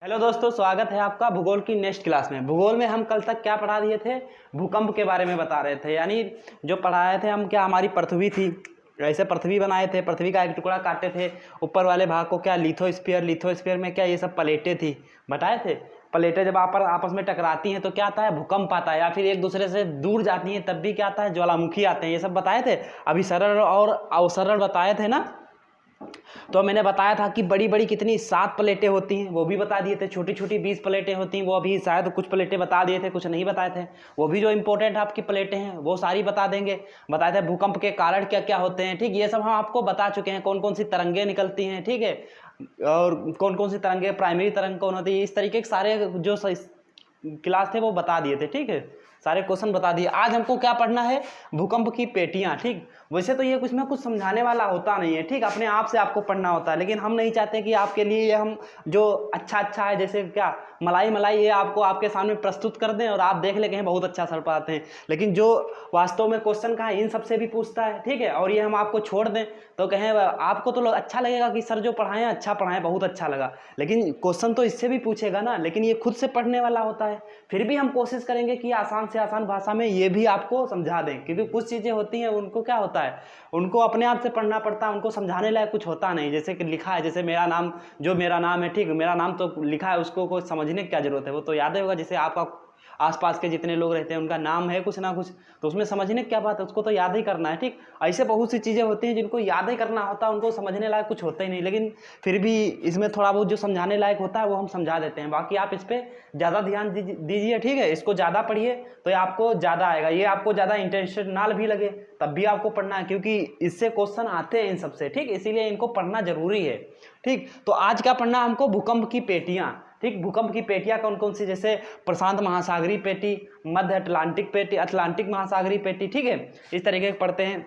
Hello दोस्तों, स्वागत है आपका भूगोल की नेक्स्ट क्लास में। भूगोल में हम कल तक क्या पढ़ा दिए थे? भूकंप के बारे में बता रहे थे। यानी जो पढ़ाए थे हम, क्या हमारी पृथ्वी थी, ऐसे पृथ्वी बनाए थे, पृथ्वी का एक टुकड़ा काटे थे, ऊपर वाले भाग को क्या लिथोस्फीयर में क्या ये सब प्लेटें थी, बताए थे। प्लेटें जब आपस में टकराती हैं तो क्या आता है? भूकंप आता है। या फिर एक दूसरे से दूर जाती हैं तब भी क्या आता है? ज्वालामुखी आते हैं। ये सब बताए थे। अभी सरल और अवसरल बताए थे ना। तो मैंने बताया था कि बड़ी बड़ी कितनी 7 प्लेटें होती हैं, वो भी बता दिए थे। छोटी छोटी 20 प्लेटें होती हैं, वो अभी शायद कुछ प्लेटें बता दिए थे, कुछ नहीं बताए थे। वो भी जो इंपॉर्टेंट आपकी प्लेटें हैं वो सारी बता देंगे। बताए थे भूकंप के कारण क्या क्या होते हैं, ठीक। ये सब हम आपको बता चुके हैं, कौन कौन सी तरंगें निकलती हैं, ठीक है, और कौन कौन सी तरंगें, प्राइमरी तरंग कौन होती है, इस तरीके के सारे जो क्लास थे वो बता दिए थे, ठीक है। सारे क्वेश्चन बता दिए। आज हमको क्या पढ़ना है? भूकंप की पेटियां, ठीक। वैसे तो ये कुछ में कुछ समझाने वाला होता नहीं है, ठीक। अपने आप से आपको पढ़ना होता है, लेकिन हम नहीं चाहते कि आपके लिए ये हम जो अच्छा है, जैसे क्या मलाई ये आपको आपके सामने प्रस्तुत कर दें और आप देख ले कहें बहुत अच्छा सर पढ़ाते हैं, लेकिन जो वास्तव में क्वेश्चन का है इन सबसे भी पूछता है, ठीक है। और ये हम आपको छोड़ दें तो कहें आपको तो अच्छा लगेगा कि सर जो पढ़ाएं अच्छा पढ़ाएं, बहुत अच्छा लगा, लेकिन क्वेश्चन तो इससे भी पूछेगा ना। लेकिन ये खुद से पढ़ने वाला होता है। फिर भी हम कोशिश करेंगे कि आसान से आसान भाषा में ये भी आपको समझा दें, क्योंकि कुछ चीज़ें होती हैं उनको क्या होता है, उनको अपने आप से पढ़ना पड़ता है, उनको समझाने लायक कुछ होता नहीं। जैसे कि लिखा है, जैसे मेरा नाम है, ठीक, मेरा नाम तो लिखा है, उसको कोई समझने की क्या जरूरत है, वो तो याद ही होगा। जैसे आपका आसपास के जितने लोग रहते हैं उनका नाम है कुछ ना कुछ, तो उसमें समझने की क्या बात है, उसको तो याद ही करना है, ठीक। ऐसे बहुत सी चीज़ें होती हैं जिनको याद ही करना होता है, उनको समझने लायक कुछ होता ही नहीं, लेकिन फिर भी इसमें थोड़ा बहुत जो समझाने लायक होता है वो हम समझा देते हैं। बाकी आप इस पर ज़्यादा ध्यान दीजिए, ठीक है। इसको ज़्यादा पढ़िए तो आपको ज़्यादा आएगा। ये आपको ज़्यादा इंटेंशनल भी लगे तब भी आपको पढ़ना है, क्योंकि इससे क्वेश्चन आते हैं इन सबसे, ठीक। इसीलिए इनको पढ़ना जरूरी है, ठीक। तो आज क्या पढ़ना हमको? भूकंप की पेटियां, ठीक। भूकंप की पेटियां कौन कौन सी? जैसे प्रशांत महासागरीय पेटी, मध्य अटलांटिक पेटी, अटलांटिक महासागरीय पेटी, ठीक है। इस तरीके के पढ़ते हैं।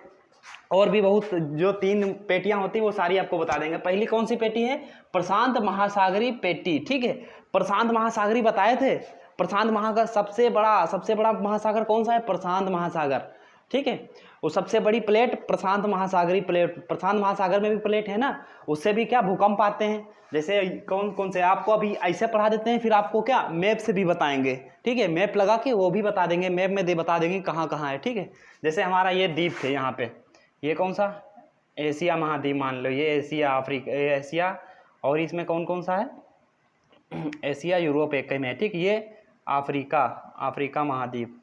और भी बहुत जो 3 पेटियां होती हैं वो सारी आपको बता देंगे। पहली कौन सी पेटी है? प्रशांत महासागरीय पेटी, ठीक है। प्रशांत महासागरीय बताए थे। प्रशांत महासागर सबसे बड़ा महासागर कौन सा है? प्रशांत महासागर, ठीक है। वो सबसे बड़ी प्लेट प्रशांत महासागरीय प्लेट, प्रशांत महासागर में भी प्लेट है ना, उससे भी क्या भूकंप आते हैं। जैसे कौन कौन से आपको अभी ऐसे पढ़ा देते हैं, फिर आपको क्या मैप से भी बताएंगे, ठीक है। मैप लगा के वो भी बता देंगे, मैप में बता देंगे कहाँ कहाँ है, ठीक है। जैसे हमारा ये द्वीप थे यहाँ पे, ये कौन सा? एशिया महाद्वीप मान लो, ये एशिया, अफ्रीका, एशिया, और इसमें कौन कौन सा है? एशिया, यूरोप एक में है, ठीक। ये अफ्रीका महाद्वीप,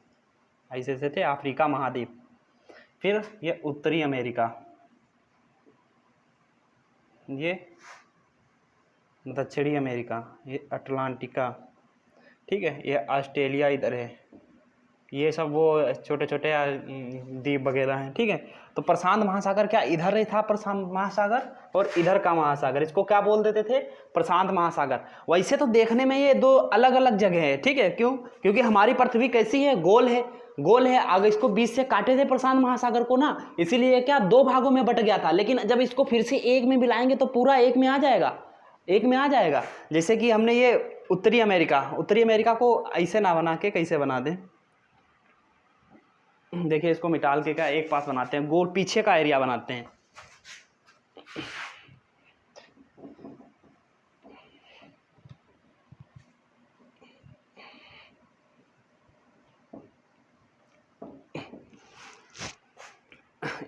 ऐसे से थे अफ्रीका महाद्वीप। फिर ये उत्तरी अमेरिका, ये दक्षिणी अमेरिका, ये अटलांटिका, ठीक है। ये ऑस्ट्रेलिया इधर है। ये सब वो छोटे छोटे द्वीप वगैरह हैं, ठीक है। तो प्रशांत महासागर क्या इधर ही था? प्रशांत महासागर और इधर का महासागर, इसको क्या बोल देते थे? प्रशांत महासागर। वैसे तो देखने में ये 2 अलग अलग जगह है, ठीक है। क्यों? क्योंकि हमारी पृथ्वी कैसी है? गोल है। अगर इसको बीच से काटे थे प्रशांत महासागर को ना, इसीलिए क्या 2 भागों में बट गया था। लेकिन जब इसको फिर से एक में मिलाएंगे तो पूरा एक में आ जाएगा। जैसे कि हमने ये उत्तरी अमेरिका को ऐसे ना बना के कैसे बना दें, देखिए इसको मिटाल के क्या एक पास बनाते हैं, गोल पीछे का एरिया बनाते हैं।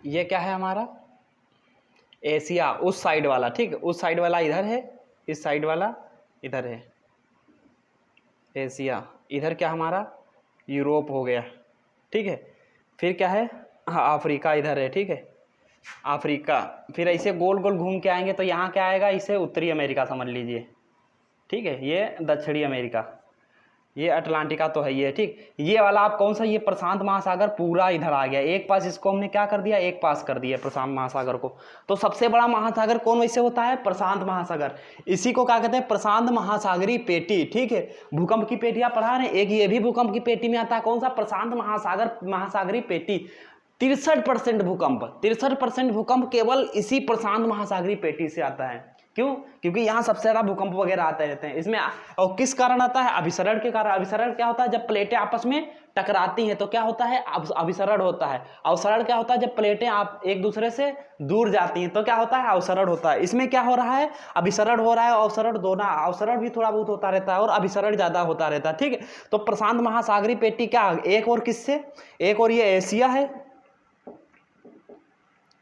ये क्या है हमारा? एशिया, उस साइड वाला, ठीक। उस साइड वाला इधर है, इस साइड वाला इधर है, एशिया। इधर क्या हमारा? यूरोप हो गया, ठीक है। फिर क्या है? हाँ, अफ्रीका इधर है, ठीक है, अफ्रीका। फिर ऐसे गोल गोल घूम के आएंगे तो यहाँ क्या आएगा? इसे उत्तरी अमेरिका समझ लीजिए, ठीक है। ये दक्षिणी अमेरिका, ये अटलांटिका तो है ही है, ठीक। ये वाला आप कौन सा? ये प्रशांत महासागर पूरा इधर आ गया, एक पास इसको हमने क्या कर दिया? एक पास कर दिया प्रशांत महासागर को। तो सबसे बड़ा महासागर कौन वैसे होता है? प्रशांत महासागर। इसी को क्या कहते हैं? प्रशांत महासागरीय पेटी, ठीक है। भूकंप की पेटियां पढ़ा रहे हैं, एक ये भी भूकंप की पेटी में आता है। कौन सा? प्रशांत महासागरीय पेटी। 63% भूकंप केवल इसी प्रशांत महासागरीय पेटी से आता है। क्यों? क्योंकि यहाँ सबसे ज़्यादा भूकंप वगैरह आते रहते हैं इसमें। और किस कारण आता है? अभिसरण के कारण। अभिसरण क्या होता है? जब प्लेटें आपस में टकराती हैं तो क्या होता है? अभिसरण होता है। अवसरण क्या होता है? जब प्लेटें आप एक दूसरे से दूर जाती हैं तो क्या होता है? अवसरण होता है। इसमें क्या हो रहा है? अभिसरण हो रहा है, अवसरण दोनों। अवसरण भी थोड़ा बहुत होता रहता है और अभिसरण ज़्यादा होता रहता है, ठीक है। तो प्रशांत महासागरीय पेटी क्या एक और किससे? एक और ये एशिया है,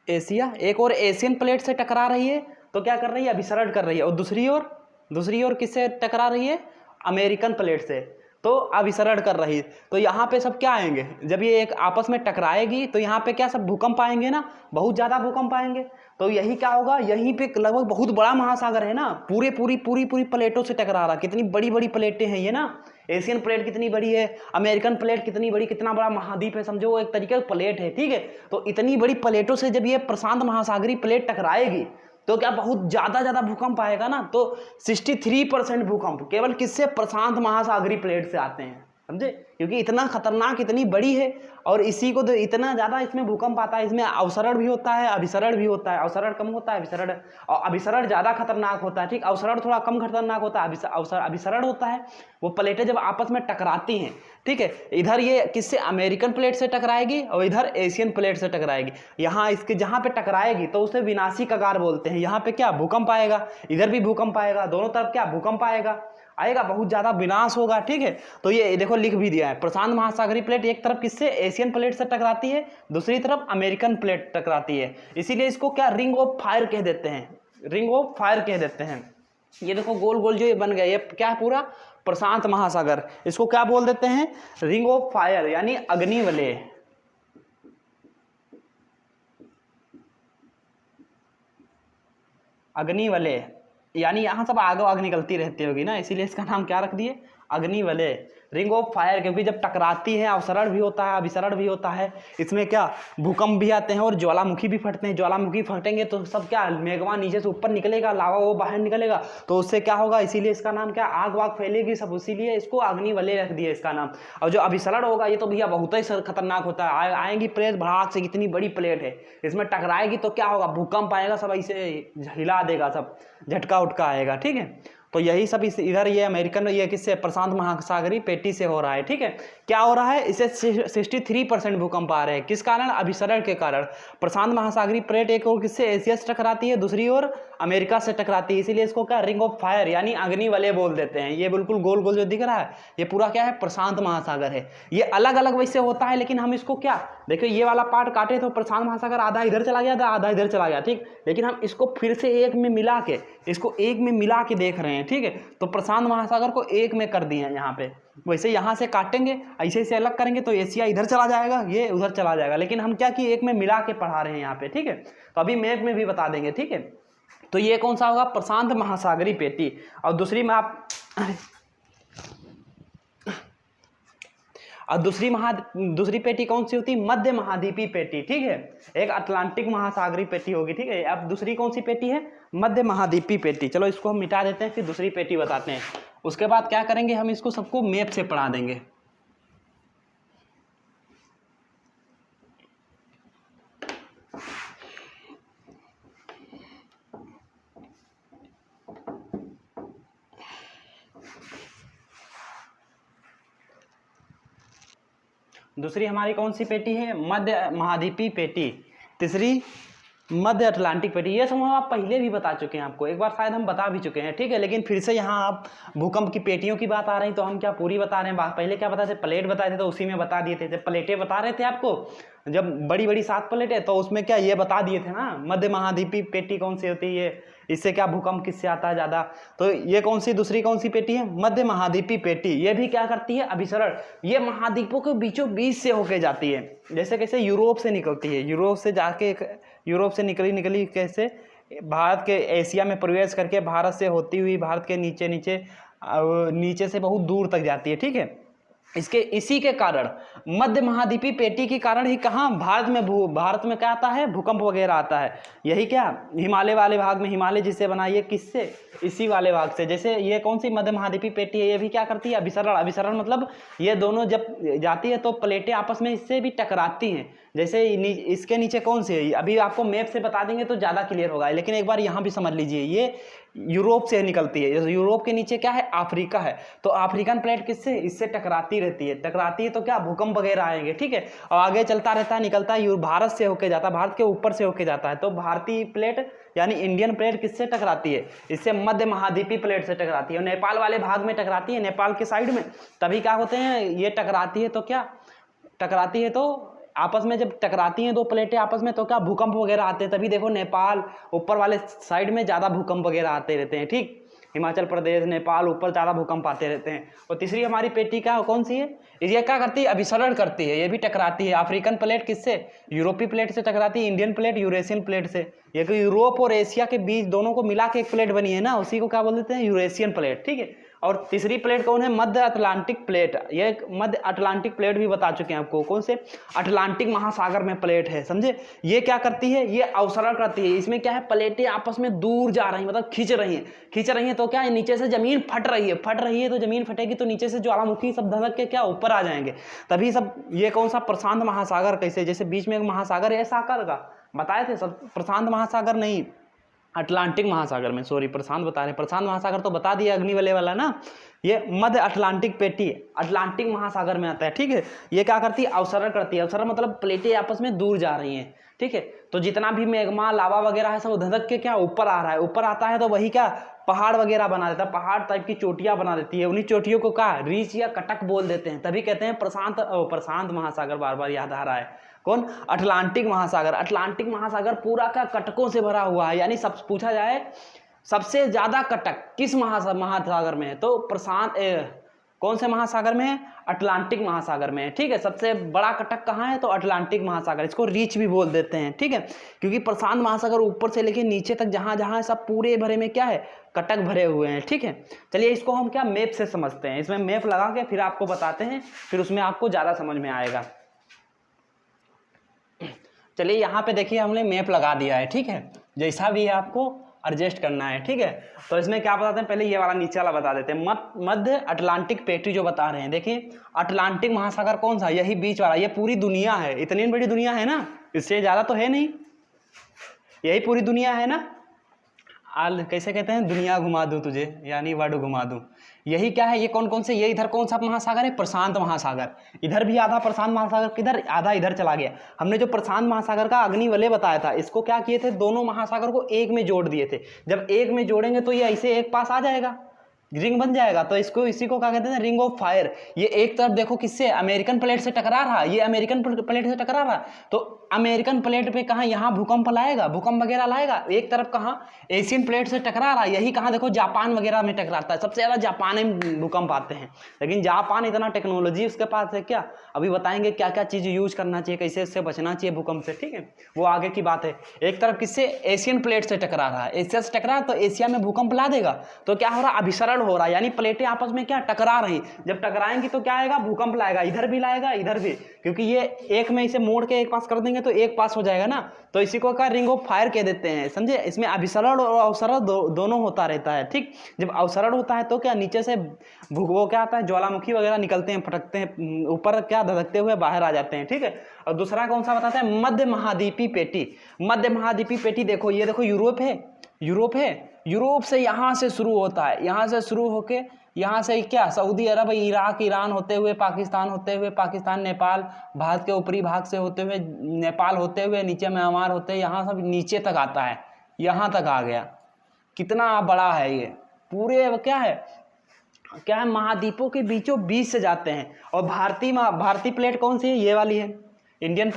एशिया, एक और एशियन प्लेट से टकरा रही है तो क्या कर रही है? अभिसरण कर रही है। और दूसरी ओर किससे टकरा रही है? अमेरिकन प्लेट से, तो अभिसरण कर रही है। तो यहाँ पे सब क्या आएंगे? जब ये एक आपस में टकराएगी तो यहाँ पे क्या सब भूकंप आएंगे ना, बहुत ज़्यादा भूकंप आएंगे। तो यही क्या होगा? यहीं पे लगभग बहुत बड़ा महासागर है ना, पूरी प्लेटों से टकरा रहा। कितनी बड़ी बड़ी प्लेटें हैं ये ना, एशियन प्लेट कितनी बड़ी है, अमेरिकन प्लेट कितनी बड़ी, कितना बड़ा महाद्वीप है, समझो वो एक तरीके का प्लेट है, ठीक है। तो इतनी बड़ी प्लेटों से जब ये प्रशांत महासागरीय प्लेट टकराएगी तो क्या बहुत ज़्यादा भूकंप आएगा ना। तो 63% भूकंप केवल किससे? प्रशांत महासागरीय प्लेट से आते हैं, समझे। क्योंकि इतना खतरनाक, इतनी बड़ी है और इसी को तो इतना ज़्यादा इसमें भूकंप आता है। इसमें अवसरण भी होता है, अभिसरण भी होता है। अवसरण कम होता है, अभिसरण, और अभिसरण ज़्यादा खतरनाक होता है, ठीक। अवसरण थोड़ा कम खतरनाक होता है। अभिसरण होता है वो प्लेटें जब आपस में टकराती हैं, ठीक है। इधर ये किससे? अमेरिकन प्लेट से टकराएगी और इधर एशियन प्लेट से टकराएगी। यहाँ इसके जहाँ पे टकराएगी तो उसे विनाशी कगार बोलते हैं। यहाँ पे क्या? भूकंप आएगा, इधर भी भूकंप आएगा, दोनों तरफ क्या? भूकंप आएगा, बहुत ज़्यादा विनाश होगा, ठीक है। तो ये देखो लिख भी दिया है, प्रशांत महासागरीय प्लेट एक तरफ किससे? एशियन प्लेट से टकराती है, दूसरी तरफ अमेरिकन प्लेट टकराती है। इसीलिए इसको क्या? रिंग ऑफ फायर कह देते हैं, रिंग ऑफ फायर कह देते हैं। ये देखो गोल गोल जो ये बन गया, ये क्या है? पूरा प्रशांत महासागर। इसको क्या बोल देते हैं? रिंग ऑफ फायर, यानी अग्निवलय। अग्निवलय यानी यहाँ सब आग वाग निकलती रहती होगी ना, इसीलिए इसका नाम क्या रख दिए? अग्निवलय, रिंग ऑफ फायर। क्योंकि जब टकराती है अवसरण भी होता है, अभिसरण भी होता है। इसमें क्या? भूकंप भी आते हैं और ज्वालामुखी भी फटते हैं। ज्वालामुखी फटेंगे तो सब क्या? मेघवा नीचे से ऊपर निकलेगा, लावा वो बाहर निकलेगा, तो उससे क्या होगा? इसीलिए इसका नाम क्या? आग वाग फैलेगी सब, इसीलिए इसको अग्निवलय रख दिया इसका नाम। और जो अभिसरण होगा ये तो भैया बहुत ही खतरनाक होता है। आएंगी प्लेट भड़ाक से, कितनी बड़ी प्लेट है, इसमें टकराएगी तो क्या होगा? भूकंप आएगा, सब ऐसे हिला देगा, सब झटका उटका आएगा, ठीक है। तो यही सब इधर ये अमेरिकन, ये किससे? प्रशांत महासागरीय पेटी से हो रहा है, ठीक है। क्या हो रहा है? इसे 63% भूकंप आ रहे हैं। किस कारण? अभिसरण के कारण। प्रशांत महासागरीय प्लेट एक और किससे? एशिया से टकराती है, दूसरी ओर अमेरिका से टकराती है। इसीलिए इसको क्या? रिंग ऑफ फायर यानी अग्निवलय बोल देते हैं। ये बिल्कुल गोल गोल जो दिख रहा है ये पूरा क्या है? प्रशांत महासागर है। ये अलग अलग वैसे होता है, लेकिन हम इसको क्या, देखो ये वाला पार्ट काटे तो प्रशांत महासागर आधा इधर चला गया था, आधा इधर चला गया, ठीक। लेकिन हम इसको फिर से एक में मिला के, इसको एक में मिला के देख रहे हैं, ठीक है। तो प्रशांत महासागर को एक में कर दिए हैं यहाँ पे। वैसे यहाँ से काटेंगे, ऐसे से अलग करेंगे तो एशिया इधर चला जाएगा, ये उधर चला जाएगा। लेकिन हम क्या किए? एक में मिला के पढ़ा रहे हैं यहाँ पे, ठीक है। तो अभी मैप में भी बता देंगे, ठीक है। तो ये कौन सा होगा? प्रशांत महासागरीय पेटी। और दूसरी में आप और दूसरी पेटी कौन सी होती है? मध्य महाद्वीपीय पेटी, ठीक है। एक अटलांटिक महासागरीय पेटी होगी, ठीक है। अब दूसरी कौन सी पेटी है? मध्य महाद्वीपीय पेटी। चलो इसको हम मिटा देते हैं, फिर दूसरी पेटी बताते हैं। उसके बाद क्या करेंगे? हम इसको सबको मैप से पढ़ा देंगे। दूसरी हमारी कौन सी पेटी है? मध्य महाद्वीपीय पेटी। तीसरी मध्य अटलांटिक पेटी। ये सब आप पहले भी बता चुके हैं, आपको एक बार शायद हम बता भी चुके हैं, ठीक है। लेकिन फिर से यहाँ आप भूकंप की पेटियों की बात आ रही, तो हम क्या पूरी बता रहे हैं? पहले क्या बताए थे? प्लेट बताए थे, तो उसी में बता दिए थे। जब प्लेटें बता रहे थे आपको, जब बड़ी बड़ी 7 प्लेटें, तो उसमें क्या ये बता दिए थे ना, मध्य महाद्वीपीय पेटी कौन सी होती है, इससे क्या भूकंप किससे आता है ज़्यादा। तो ये कौन सी दूसरी कौन सी पेटी है? मध्य महाद्वीपीय पेटी। ये भी क्या करती है? अभिसरण। ये महाद्वीपों के बीचों बीच से होके जाती है। जैसे कैसे? यूरोप से निकलती है, यूरोप से जाके, यूरोप से निकली कैसे भारत के एशिया में प्रवेश करके भारत से होती हुई भारत के नीचे से बहुत दूर तक जाती है, ठीक है। इसी के कारण मध्य महाद्वीपीय पेटी के कारण ही कहाँ भारत में क्या आता है? भूकंप वगैरह आता है। यही क्या हिमालय वाले भाग में, हिमालय जिससे बना, ये किससे? इसी वाले भाग से। जैसे ये कौन सी मध्य महाद्वीपीय पेटी है? ये भी क्या करती है? अभिसरण। अभिसरण मतलब ये दोनों जब जाती है तो प्लेटें आपस में इससे भी टकराती हैं। जैसे इसके नीचे कौन सी है, अभी आपको मैप से बता देंगे तो ज़्यादा क्लियर होगा, लेकिन एक बार यहाँ भी समझ लीजिए, ये यूरोप से निकलती है। यूरोप के नीचे क्या है, अफ्रीका है। तो अफ्रीकन प्लेट किससे, इससे टकराती रहती है, टकराती है तो क्या भूकंप वगैरह आएंगे, ठीक है। और आगे चलता रहता है, निकलता है, भारत से होके जाता है, भारत के ऊपर से होके जाता है। तो भारतीय प्लेट यानी इंडियन प्लेट किससे टकराती है, इससे मध्य महाद्वीपीय प्लेट से टकराती है, और नेपाल वाले भाग में टकराती है, नेपाल के साइड में। तभी क्या होते हैं, ये टकराती है तो क्या टकराती है, तो आपस में जब टकराती हैं दो प्लेटें आपस में तो क्या भूकंप वगैरह आते हैं। तभी देखो नेपाल ऊपर वाले साइड में ज़्यादा भूकंप वगैरह आते रहते हैं, ठीक। हिमाचल प्रदेश, नेपाल ऊपर ज़्यादा भूकंप आते रहते हैं। और तीसरी हमारी पेटी क्या कौन सी है, ये क्या करती है, अभिसरण करती है, ये भी टकराती है। अफ्रीकन प्लेट किससे, यूरोपीय प्लेट से टकराती है, इंडियन प्लेट यूरेशियन प्लेट से। ये कि यूरोप और एशिया के बीच दोनों को मिला के एक प्लेट बनी है ना, उसी को क्या बोल देते हैं, यूरेशियन प्लेट, ठीक है। और तीसरी प्लेट कौन है, मध्य अटलांटिक प्लेट। ये मध्य अटलांटिक प्लेट भी बता चुके हैं आपको, कौन से, अटलांटिक महासागर में प्लेट है, समझे। ये क्या करती है, ये अवसरण करती है। इसमें क्या है, प्लेटें आपस में दूर जा रही हैं, मतलब खींच रही हैं तो क्या है, नीचे से जमीन फट रही है तो जमीन फटेगी तो नीचे से ज्वालामुखी सब धधक के क्या ऊपर आ जाएंगे, तभी सब। ये कौन सा, प्रशांत महासागर, कैसे, जैसे बीच में एक महासागर है, ऐसा आकार का बताए थे सब, प्रशांत महासागर नहीं, अटलांटिक महासागर में, सॉरी प्रशांत बता रहे हैं, प्रशांत महासागर तो बता दिया अग्नि वाला ना। ये मध्य अटलांटिक पेटी अटलांटिक महासागर में आता है, ठीक है। ये क्या करती है, अवसरण करती है। अवसरण मतलब प्लेटें आपस में दूर जा रही हैं, ठीक है। तो जितना भी मैग्मा लावा वगैरह है सब धधक के क्या ऊपर आ रहा है, ऊपर आता है तो वही क्या पहाड़ वगैरह बना देता है, पहाड़ टाइप की चोटियां बना देती है। उन्हीं चोटियों को क्या रीच या कटक बोल देते हैं, तभी कहते हैं प्रशांत महासागर, बार बार याद आ रहा है कौन, अटलांटिक महासागर। अटलांटिक महासागर पूरा का कटकों से भरा हुआ है, यानी सब पूछा जाए सबसे ज्यादा कटक किस महासागर में है, तो कौन से महासागर में है, अटलांटिक महासागर में है, ठीक है। सबसे बड़ा कटक कहाँ है, तो अटलांटिक महासागर, इसको रीच भी बोल देते हैं, ठीक है। क्योंकि प्रशांत महासागर ऊपर से लेके नीचे तक जहाँ जहाँ सब पूरे भरे में क्या है, कटक भरे हुए हैं, ठीक है। चलिए इसको हम क्या मैप से समझते हैं, इसमें मैप लगा के फिर आपको बताते हैं, फिर उसमें आपको ज़्यादा समझ में आएगा। चलिए यहाँ पे देखिए हमने मैप लगा दिया है, ठीक है। जैसा भी है आपको एडजस्ट करना है, ठीक है। तो इसमें क्या बताते हैं, पहले ये वाला नीचे वाला बता देते हैं, मध्य अटलांटिक पेटी जो बता रहे हैं। देखिए अटलांटिक महासागर कौन सा, यही बीच वाला, ये पूरी दुनिया है, इतनी बड़ी दुनिया है ना, इससे ज़्यादा तो है नहीं, यही पूरी दुनिया है ना। कैसे कहते हैं, दुनिया घुमा दूं तुझे, यानी वर्ल्ड घुमा दूं। यही क्या है, ये कौन कौन से, ये इधर कौन सा महासागर है, प्रशांत महासागर। इधर भी आधा प्रशांत महासागर, किधर आधा इधर चला गया। हमने जो प्रशांत महासागर का अग्नि वलय बताया था, इसको क्या किए थे, दोनों महासागर को एक में जोड़ दिए थे। जब एक में जोड़ेंगे तो ये ऐसे एक पास आ जाएगा, रिंग बन जाएगा। तो इसको इसी को क्या कहते हैं, रिंग ऑफ फायर। ये एक तरफ देखो किससे, अमेरिकन प्लेट से टकरा रहा, ये अमेरिकन प्लेट से टकरा रहा, तो अमेरिकन प्लेट पे कहाँ यहाँ भूकंप लाएगा, भूकंप वगैरह लाएगा। एक तरफ कहाँ एशियन प्लेट से टकरा रहा, यही कहाँ देखो जापान वगैरह में टकराता है, सबसे ज़्यादा जापान में भूकंप आते हैं। लेकिन जापान इतना टेक्नोलॉजी उसके पास है क्या, अभी बताएंगे क्या क्या चीज़ यूज करना चाहिए, कैसे इससे बचना चाहिए भूकंप से, ठीक है, वो आगे की बात है। एक तरफ किससे, एशियन प्लेट से टकरा रहा है, एशिया से टकरा तो एशिया में भूकंप ला देगा, तो क्या हो रहा, अभिसरण हो रहा है, यानी प्लेटें आपस में क्या टकरा रही। जब टकराएंगी तो क्या आएगा, भूकंप लाएगा, इधर भी लाएगा इधर भी, क्योंकि ये एक में इसे मोड़ के एक पास कर देंगे तो एक पास हो जाएगा ना। तो इसी को क्या रिंग ऑफ फायर कह देते हैं, समझे। इसमें अभिसरण और अवसरण दोनों होता रहता है, ठीक। जब अवसरण होता है तो क्या नीचे से वो क्या आता है, ज्वालामुखी वगैरह निकलते हैं, फटकते हैं, ऊपर क्या धधकते हुए बाहर आ जाते हैं, ठीक है। और दूसरा कौन सा बताते हैं, मध्य महाद्वीपीय पेटी। मध्य महाद्वीपीय पेटी देखो, ये देखो यूरोप है, यूरोप से यहाँ से शुरू होता है, यहाँ से शुरू होके यहाँ से क्या सऊदी अरब, इराक, ईरान होते हुए पाकिस्तान, नेपाल, भारत के ऊपरी भाग से होते हुए नेपाल होते हुए नीचे म्यांमार होते हुए यहाँ सब नीचे तक आता है, यहाँ तक आ गया। कितना बड़ा है ये, पूरे क्या है महाद्वीपों के बीचों बीच से जाते हैं। और भारतीय प्लेट कौन सी है, ये वाली है, इंडियन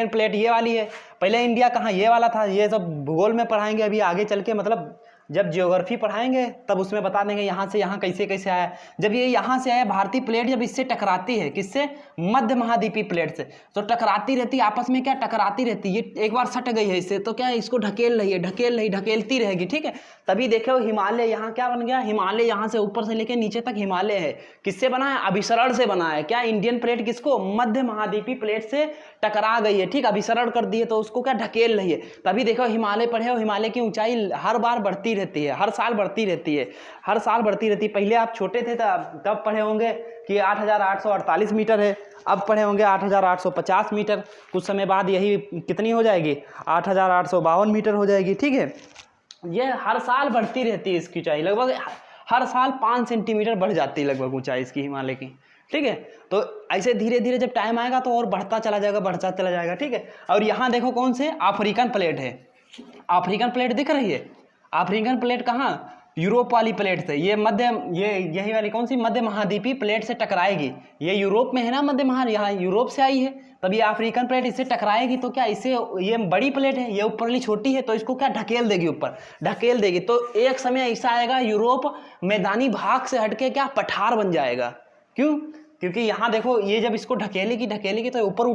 प्लेट ये वाली है। पहले इंडिया कहाँ, ये वाला था। ये सब भूगोल में पढ़ाएंगे अभी आगे चल के, मतलब जब ज्योग्राफी पढ़ाएंगे तब उसमें बता देंगे यहाँ से यहाँ कैसे कैसे आया। जब ये यहाँ से आया भारतीय प्लेट, जब इससे टकराती है, किससे, मध्य महाद्वीपीय प्लेट से, तो टकराती रहती है आपस में, क्या टकराती रहती है। ये एक बार सट गई है इससे तो क्या है, इसको ढकेलती रहेगी, ठीक है। तभी देखो हिमालय यहाँ क्या बन गया, हिमालय यहाँ से ऊपर से लेके नीचे तक हिमालय है, किससे बना है, अभिसरण से बना है। क्या इंडियन प्लेट किसको, मध्य महाद्वीपीय प्लेट से टकरा गई है, ठीक, अभिसरण कर दी है तो उसको क्या ढकेल रही है। तभी देखो हिमालय पढ़े हो, हिमालय की ऊंचाई हर बार बढ़ती रहती है, हर साल बढ़ती रहती है, हर साल बढ़ती रहती है। पहले आप छोटे थे तब पढ़े होंगे कि 8,848 मीटर है, अब पढ़े होंगे 8,850 मीटर, कुछ समय बाद यही कितनी हो जाएगी, 8,852 मीटर हो जाएगी। ठीक है, ये हर साल बढ़ती रहती है इसकी ऊंचाई, लगभग हर साल 5 सेंटीमीटर बढ़ जाती है लगभग ऊंचाई इसकी, हिमालय की। ठीक है, तो ऐसे धीरे धीरे जब टाइम आएगा तो और बढ़ता चला जाएगा, बढ़ता चला जाएगा। ठीक है, और यहाँ देखो कौन से अफ्रीकन प्लेट है, अफ्रीकन प्लेट दिख रही है, अफ्रीकन प्लेट कहाँ, यूरोप वाली प्लेट से, ये यही वाली कौन सी मध्य महाद्वीपीय प्लेट से टकराएगी, ये यूरोप में है ना मध्य यहाँ यूरोप से आई है, तब ये अफ्रीकन प्लेट इससे टकराएगी तो क्या इससे, ये बड़ी प्लेट है, ये ऊपर वाली छोटी है, तो इसको क्या ढकेल देगी, ऊपर ढकेल देगी, तो एक समय ऐसा आएगा यूरोप मैदानी भाग से हटके क्या पठार बन जाएगा। क्यों, क्योंकि यहाँ देखो ये जब इसको ढकेलेगी तो ऊपर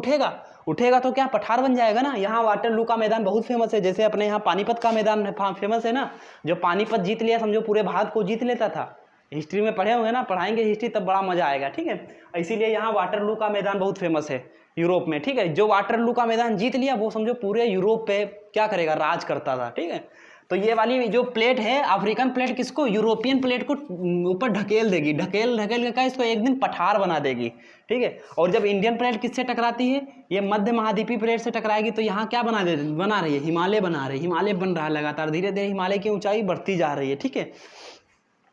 उठेगा तो क्या पठार बन जाएगा ना। यहाँ वाटरलू का मैदान बहुत फेमस है, जैसे अपने यहाँ पानीपत का मैदान फेमस है ना, जो पानीपत जीत लिया समझो पूरे भारत को जीत लेता था। हिस्ट्री में पढ़े होंगे ना, पढ़ाएंगे हिस्ट्री तब बड़ा मजा आएगा। ठीक है, इसीलिए यहाँ वाटरलू का मैदान बहुत फेमस है यूरोप में। ठीक है, जो वाटरलू का मैदान जीत लिया वो समझो पूरे यूरोप पे क्या करेगा, राज करता था। ठीक है, तो ये वाली जो प्लेट है अफ्रीकन प्लेट किसको, यूरोपियन प्लेट को ऊपर ढकेल देगी, ढकेल के क्या इसको एक दिन पठार बना देगी। ठीक है, और जब इंडियन प्लेट किससे टकराती है, ये मध्य महाद्वीपीय प्लेट से टकराएगी तो यहाँ क्या बना रही है, हिमालय हिमालय बन रहा है लगातार, धीरे धीरे हिमालय की ऊंचाई बढ़ती जा रही है। ठीक है,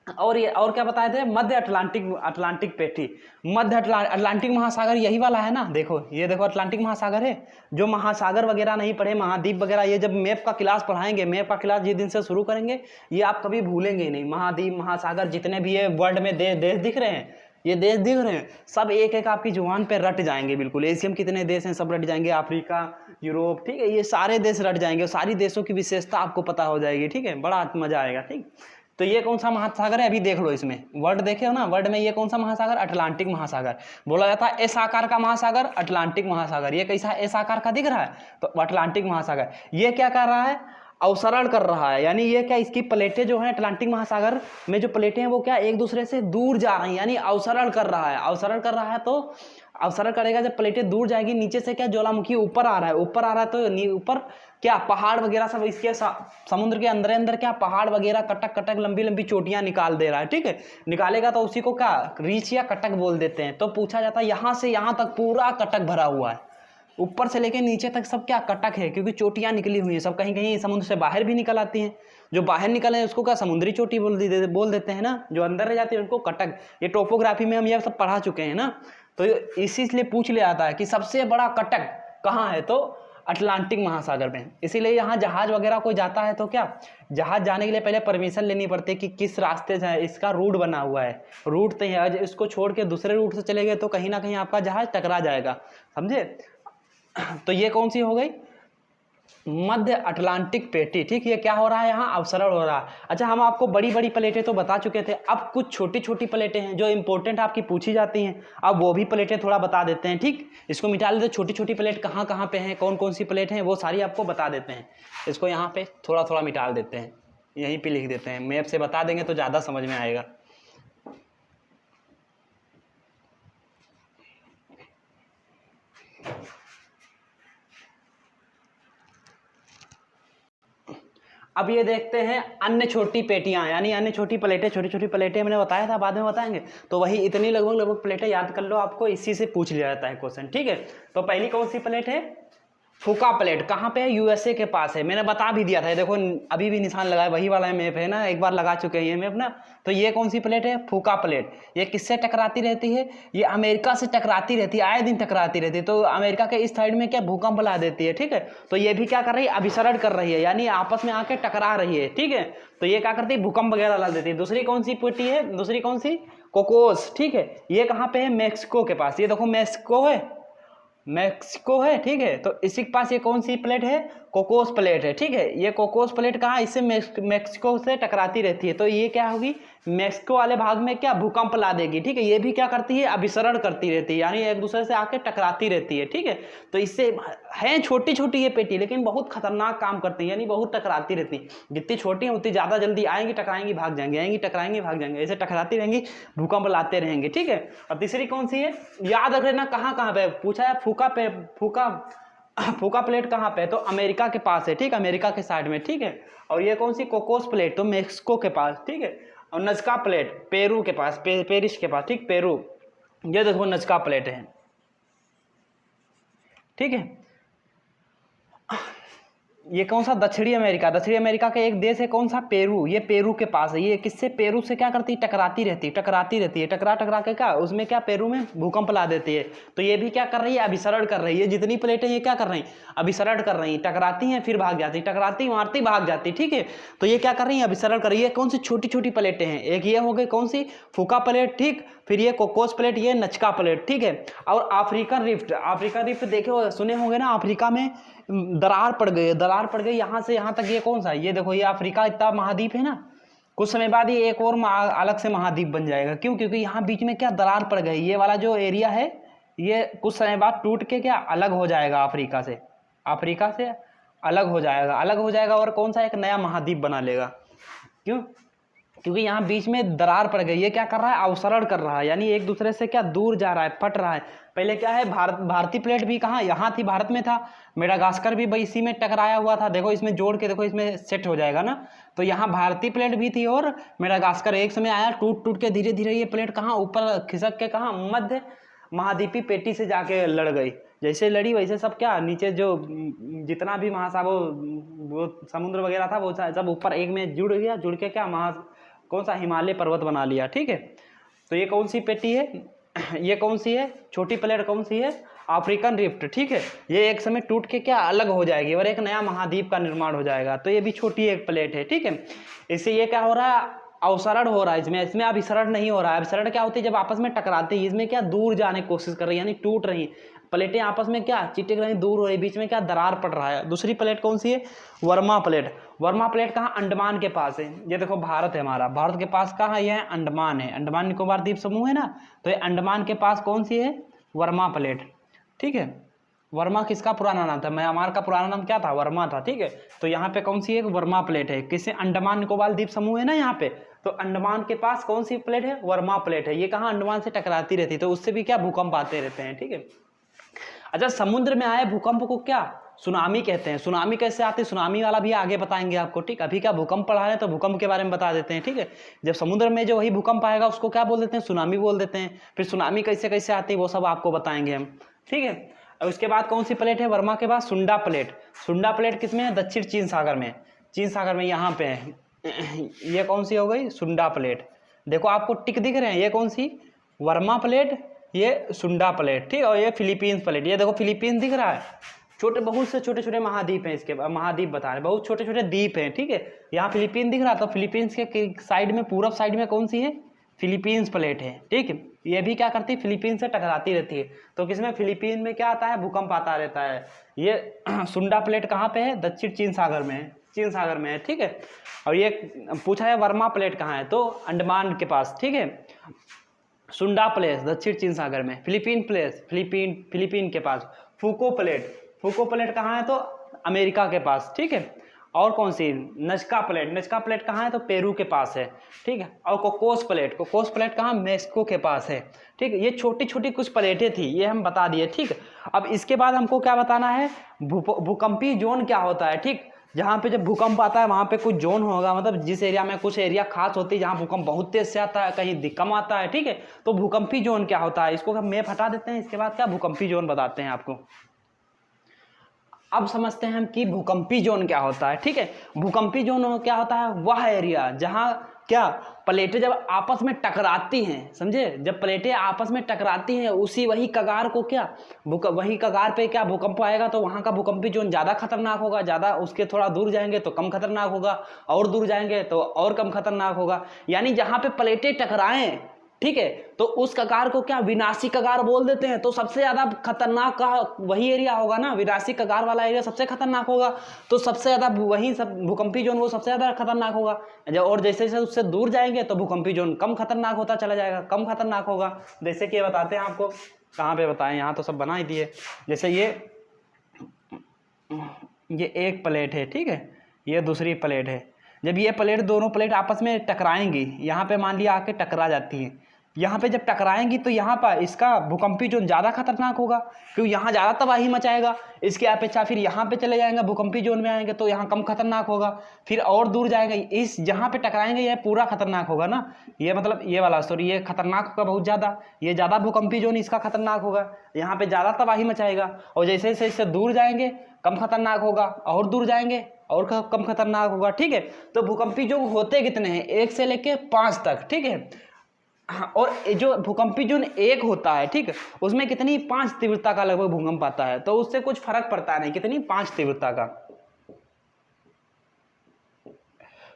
और ये और क्या बताए थे, मध्य अटलांटिक पेटी, मध्य अटलांटिक महासागर यही वाला है ना। देखो ये देखो अटलांटिक महासागर है, जो महासागर वगैरह नहीं पढ़े, महाद्वीप वगैरह, ये जब मैप का क्लास पढ़ाएंगे, मैप का क्लास जिस दिन से शुरू करेंगे ये आप कभी भूलेंगे नहीं। महाद्वीप महासागर जितने भी है वर्ल्ड में देश दिख रहे हैं, ये देश दिख रहे हैं, सब एक एक आपकी जुबान पे रट जाएंगे बिल्कुल। एशिया में कितने देश हैं सब रट जाएंगे, अफ्रीका, यूरोप, ठीक है, ये सारे देश रट जाएंगे, सारी देशों की विशेषता आपको पता हो जाएगी। ठीक है, बड़ा मजा आएगा। ठीक, तो ये कौन सा महासागर है, अभी देख लो इसमें, वर्ल्ड देखे हो ना, वर्ल्ड में ये कौन सा महासागर, अटलांटिक महासागर बोला जाता है। एस आकार का महासागर अटलांटिक महासागर, ये कैसा एस आकार का दिख रहा है तो अटलांटिक महासागर। ये क्या कर रहा है, अवसरण कर रहा है, यानी ये क्या, इसकी प्लेटें जो हैं अटलांटिक महासागर में जो प्लेटें हैं वो क्या एक दूसरे से दूर जा रही हैं, यानी अवसरण कर रहा है, अवसरण कर रहा है। तो अवसरण करेगा जब प्लेटें दूर जाएगी, नीचे से क्या ज्वालामुखी ऊपर आ रहा है, ऊपर आ रहा है तो ऊपर क्या पहाड़ वगैरह सब इसके समुद्र के अंदर क्या पहाड़ वगैरह कटक कटक लंबी लंबी चोटियां निकाल दे रहा है। ठीक है, निकालेगा तो उसी को क्या रीच या कटक बोल देते हैं। तो पूछा जाता है यहाँ से यहाँ तक पूरा कटक भरा हुआ है, ऊपर से लेके नीचे तक सब क्या कटक है, क्योंकि चोटियां निकली हुई हैं सब, कहीं कहीं समुद्र से बाहर भी निकल आती हैं। जो बाहर निकले हैं उसको क्या समुद्री चोटी बोल देते हैं ना, जो अंदर रह जाती है उनको कटक। ये टोपोग्राफी में हम ये सब पढ़ा चुके हैं ना, तो इसीलिए पूछ लिया आता है कि सबसे बड़ा कटक कहाँ है, तो अटलांटिक महासागर में। इसीलिए यहाँ जहाज वगैरह कोई जाता है तो क्या जहाज जाने के लिए पहले परमिशन लेनी पड़ती है कि किस रास्ते से इसका रूट बना हुआ है, रूट तो है, इसको छोड़ के दूसरे रूट से चले गए तो कहीं ना कहीं आपका जहाज टकरा जाएगा, समझे। तो ये कौन सी हो गई, मध्य अटलांटिक पेटी। ठीक, ये क्या हो रहा है, यहाँ अवसरण हो रहा है। अच्छा, हम आपको बड़ी बड़ी प्लेटें तो बता चुके थे, अब कुछ छोटी छोटी प्लेटें हैं जो इंपॉर्टेंट आपकी पूछी जाती हैं, अब वो भी प्लेटें थोड़ा बता देते हैं। ठीक, इसको मिटा लेते, छोटी छोटी प्लेट कहाँ कहाँ पे हैं, कौन कौन सी प्लेट हैं, वो सारी आपको बता देते हैं। इसको यहाँ पे थोड़ा थोड़ा मिटा देते हैं, यहीं पर लिख देते हैं, मैप से बता देंगे तो ज़्यादा समझ में आएगा। अब ये देखते हैं अन्य छोटी पेटियां, यानी अन्य छोटी प्लेटें, छोटी छोटी प्लेटें मैंने बताया था, बाद में बताएंगे। तो वही इतनी लगभग प्लेटें याद कर लो, आपको इसी से पूछ लिया जाता है क्वेश्चन। ठीक है, तो पहली कौन सी प्लेट है, फूका प्लेट, कहाँ पे है, यूएसए के पास है, मैंने बता भी दिया था। ये देखो अभी भी निशान लगाया, वही वाला मैप है ना, एक बार लगा चुके हैं ये मैप ना। तो ये कौन सी प्लेट है, फूका प्लेट। ये किससे टकराती रहती है, ये अमेरिका से टकराती रहती है, आए दिन टकराती रहती है। तो अमेरिका के इस साइड में क्या भूकंप ला देती है। ठीक है, तो ये भी क्या कर रही है, अभिसरण कर रही है, यानी आपस में आके टकरा रही है। ठीक है, तो ये क्या करती है, भूकंप वगैरह ला देती है। दूसरी कौन सी पेटी है, दूसरी कौन सी, कोकोस। ठीक है, ये कहाँ पे है, मैक्सिको के पास। ये देखो मैक्सिको है, मैक्सिको है। ठीक है, तो इसी के पास ये कौन सी प्लेट है, कोकोस प्लेट है। ठीक है, ये कोकोस प्लेट कहाँ, इससे मैक्सिको से टकराती रहती है। तो ये क्या होगी, मैक्सिको वाले भाग में क्या भूकंप ला देगी। ठीक है, ये भी क्या करती है, अभिसरण करती रहती है, यानी एक दूसरे से आके टकराती रहती है। ठीक है, तो इससे है छोटी छोटी ये पेटी, लेकिन बहुत खतरनाक काम करती है, यानी बहुत टकराती रहती है। जितनी छोटी है उतनी ज़्यादा जल्दी आएंगी, टकराएंगी, भाग जाएंगे, आएंगी, टकराएंगी, भाग जाएंगे, ऐसे टकराती रहेंगी, भूकंप लाते रहेंगे। ठीक है, और तीसरी कौन सी है, याद रख लेना कहाँ कहाँ पे पूछा है, फूका फूका प्लेट कहाँ पे है? तो अमेरिका के पास है, ठीक, अमेरिका के साइड में, ठीक है। और ये कौन सी? कोकोस प्लेट, तो मेक्सिको के पास, ठीक है। और नजका प्लेट पेरू के पास, पेरिस के पास, ठीक, पेरू। ये देखो नजका प्लेट है, ठीक है। ये कौन सा? दक्षिणी अमेरिका, दक्षिणी अमेरिका का एक देश है, कौन सा? पेरू। ये पेरू के पास है। ये किससे? पेरू से क्या करती है? टकराती रहती है, टकराती रहती है, टकरा टकरा के क्या उसमें क्या पेरू में भूकंप ला देती है। तो ये भी क्या कर रही है? अभिसरण कर रही है। जितनी प्लेटें ये क्या कर रही हैं? अभिसरण कर रही हैं, टकराती हैं फिर भाग जाती, टकराती मारती भाग जाती, ठीक है। तो ये क्या कर रही है? अभिसरण कर रही है। कौन सी? छोटी छोटी प्लेटें हैं। एक ये हो गई कौन सी? फूका प्लेट, ठीक। फिर ये कोकोस प्लेट, ये नचका प्लेट, ठीक है। और अफ्रीकन रिफ्ट, अफ्रीकन रिफ्ट देखे सुने होंगे ना, अफ्रीका में दरार पड़ गई, दरार पड़ गई यहाँ से यहाँ तक। ये कौन सा? ये देखो, ये अफ्रीका इतना महाद्वीप है ना, कुछ समय बाद ये एक और अलग से महाद्वीप बन जाएगा। क्यों? क्योंकि यहाँ बीच में क्या दरार पड़ गई। ये वाला जो एरिया है ये कुछ समय बाद टूट के क्या अलग हो जाएगा, अफ्रीका से, अफ्रीका से अलग हो जाएगा, अलग हो जाएगा और कौन सा? एक नया महाद्वीप बना लेगा। क्यों? क्योंकि यहाँ बीच में दरार पड़ गई। ये क्या कर रहा है? अवसरण कर रहा है, यानी एक दूसरे से क्या दूर जा रहा है, फट रहा है। पहले क्या है? भारतीय प्लेट भी कहाँ? यहाँ थी, भारत में था। मेडागास्कर भी भाई इसी में टकराया हुआ था। देखो इसमें जोड़ के देखो, इसमें सेट हो जाएगा ना। तो यहाँ भारतीय प्लेट भी थी और मेडागास्कर एक समय आया, टूट टूट के धीरे धीरे ये प्लेट कहाँ ऊपर खिसक के कहाँ मध्य महाद्वीपीय पेटी से जाके लड़ गई। जैसे लड़ी वैसे सब क्या नीचे जो जितना भी महासागर वो समुद्र वगैरह था वो सब ऊपर एक में जुड़ गया, जुड़ के क्या कौन सा? हिमालय पर्वत बना लिया, ठीक है। तो ये कौन सी पेटी है? ये कौन सी है? छोटी प्लेट कौन सी है? अफ्रीकन रिफ्ट, ठीक है। ये एक समय टूट के क्या अलग हो जाएगी और एक नया महाद्वीप का निर्माण हो जाएगा। तो ये भी छोटी एक प्लेट है, ठीक है। इससे ये क्या हो रहा है? अवसरण हो रहा है इसमें, इसमें अभिसरण नहीं हो रहा है। अभिसरण क्या होती है? जब आपस में टकराती है, इसमें क्या दूर जाने की कोशिश कर रही है, यानी टूट रही प्लेटें आपस में क्या चिटक रही, दूर हो रही, बीच में क्या दरार पड़ रहा है। दूसरी प्लेट कौन सी है? वर्मा प्लेट। वर्मा प्लेट कहाँ? अंडमान के पास है। ये देखो भारत है हमारा, भारत के पास कहाँ? ये अंडमान है, अंडमान निकोबार द्वीप समूह है ना। तो ये अंडमान के पास कौन सी है? वर्मा प्लेट, ठीक है। वर्मा किसका पुराना नाम था? म्यांमार का पुराना नाम क्या था? वर्मा था, ठीक है। तो यहाँ पे कौन सी एक वर्मा प्लेट है? किससे? अंडमान निकोबार द्वीप समूह है ना यहाँ पे। तो अंडमान के पास कौन सी प्लेट है? वर्मा प्लेट है। ये कहाँ? अंडमान से टकराती रहती, तो उससे भी क्या भूकंप आते रहते हैं, ठीक है। अच्छा, समुद्र में आए भूकंप को क्या? सुनामी कहते हैं। सुनामी कैसे आती है? सुनामी वाला भी आगे बताएंगे आपको, ठीक। अभी क्या भूकंप पढ़ा रहे हैं तो भूकंप के बारे में बता देते हैं, ठीक है। जब समुद्र में जो वही भूकंप आएगा उसको क्या बोल देते हैं? सुनामी बोल देते हैं। फिर सुनामी कैसे कैसे आती है वो सब आपको बताएंगे हम, ठीक है। और उसके बाद कौन सी प्लेट है वर्मा के बाद? सुंडा प्लेट। सुंडा प्लेट किसमें है? दक्षिण चीन सागर में, चीन सागर में यहाँ पे है। ये कौन सी हो गई? सुंडा प्लेट। देखो आपको टिक दिख रहे हैं, ये कौन सी? वर्मा प्लेट, ये सुंडा प्लेट, ठीक। और ये फिलीपींस प्लेट। ये देखो फिलीपींस दिख रहा है, छोटे बहुत से छोटे छोटे महाद्वीप हैं, इसके महाद्वीप बता रहे हैं, बहुत छोटे छोटे द्वीप हैं, ठीक है। यहाँ फिलीपींस दिख रहा, तो फिलीपींस के साइड में पूरब साइड में कौन सी है? फिलीपींस प्लेट है, ठीक है। ये भी क्या करती है? फिलीपींस से टकराती रहती है। तो किसमें? फिलीपींस में क्या आता है? भूकंप आता रहता है। ये सुंडा प्लेट कहाँ पे है? दक्षिण चीन सागर में है, चीन सागर में है, ठीक है। और ये पूछा है वर्मा प्लेट कहाँ है? तो अंडमान के पास, ठीक है। सुंडा प्लेस दक्षिण चीन सागर में, फिलीपीन प्लेस फिलीपीन के पास। फूको प्लेट, फूको प्लेट कहाँ है? तो अमेरिका के पास, ठीक है। और कौन सी? नजका प्लेट, नजका प्लेट कहाँ है? तो पेरू के पास है, ठीक है। और कोकोस प्लेट, कोकोस प्लेट कहाँ? मेक्सिको के पास है, ठीक है। ये छोटी छोटी कुछ प्लेटें थी, ये हम बता दिए, ठीक। अब इसके बाद हमको क्या बताना है? भूकंपीय जोन क्या होता है, ठीक। जहाँ पे जब भूकंप आता है वहाँ पे कुछ जोन होगा, मतलब जिस एरिया में कुछ एरिया खास होती है जहाँ भूकंप बहुत तेज से आता है, कहीं कम आता है, ठीक है। तो भूकंपीय जोन क्या होता है? इसको हम मैप हटा देते हैं, इसके बाद क्या भूकंपीय जोन बताते हैं आपको। अब समझते हैं हम कि भूकंपीय जोन क्या होता है, ठीक है। भूकंपीय जोन क्या होता है? वह एरिया जहाँ क्या प्लेटें जब आपस में टकराती हैं, समझे, जब प्लेटें आपस में टकराती हैं उसी वही कगार को क्या वही कगार पे क्या भूकंप आएगा, तो वहाँ का भूकंपीय जोन ज़्यादा खतरनाक होगा। ज़्यादा उसके थोड़ा दूर जाएंगे तो कम खतरनाक होगा, और दूर जाएंगे तो और कम खतरनाक होगा। यानी जहाँ पे प्लेटें टकराएं, ठीक है, तो उस कगार को क्या विनाशी कगार बोल देते हैं। तो सबसे ज्यादा खतरनाक का वही एरिया होगा ना, विनाशी कगार वाला एरिया सबसे खतरनाक होगा। तो सबसे ज्यादा वही सब भूकंपीय जोन वो सबसे ज्यादा खतरनाक होगा। और जैसे जैसे उससे दूर जाएंगे तो भूकंपीय जोन कम खतरनाक होता चला जाएगा, कम खतरनाक होगा। जैसे कि ये बताते हैं आपको, कहाँ पे बताएं, यहाँ तो सब बना ही दिए। जैसे ये एक प्लेट है, ठीक है, ये दूसरी प्लेट है। जब ये प्लेट दोनों प्लेट आपस में टकराएंगी, यहाँ पे मान लिया आके टकरा जाती है, यहाँ पे जब टकराएंगी तो यहाँ पर इसका भूकंपी जोन ज़्यादा खतरनाक होगा, क्योंकि यहाँ ज़्यादा तबाही मचाएगा। इसके अपेक्षा फिर यहाँ पे चले जाएंगे, भूकंपी जोन में आएंगे तो यहाँ कम खतरनाक होगा, फिर और दूर जाएंगे, इस जहाँ पे टकराएंगे यह पूरा खतरनाक होगा ना, ये मतलब ये वाला सॉरी ये खतरनाक होगा बहुत ज़्यादा, ये ज़्यादा भूकंपी जोन इसका खतरनाक होगा, यहाँ पे ज़्यादा तबाही मचाएगा। और जैसे जैसे इससे दूर जाएंगे कम खतरनाक होगा, और दूर जाएंगे और कम खतरनाक होगा, ठीक है। तो भूकंपी जोन होते कितने हैं, 1 से लेके 5 तक, ठीक है। हाँ, और जो भूकंपी जोन 1 होता है, ठीक है, उसमें कितनी 5 तीव्रता का लगभग भूकंप आता है, तो उससे कुछ फर्क पड़ता नहीं, कितनी 5 तीव्रता का।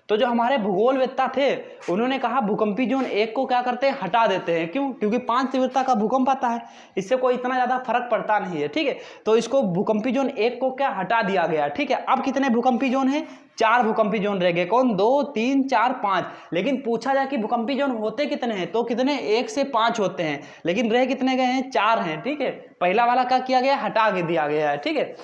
तो जो हमारे भूगोलवेत्ता थे उन्होंने कहा भूकंपी जोन 1 को क्या करते हैं, हटा देते हैं। क्यों? क्योंकि 5 तीव्रता का भूकंप आता है, इससे कोई इतना ज़्यादा फर्क पड़ता नहीं है, ठीक है। तो इसको भूकंपी जोन 1 को क्या हटा दिया गया, ठीक है। अब कितने भूकंपी जोन हैं, 4 भूकंपी जोन रह गए। कौन? 2, 3, 4, 5। लेकिन पूछा जाए कि भूकंपी जोन होते कितने हैं, तो कितने 1 से 5 होते हैं, लेकिन रह कितने गए हैं, 4 हैं, ठीक है। पहला वाला क्या किया गया, हटा के दिया गया है, ठीक है।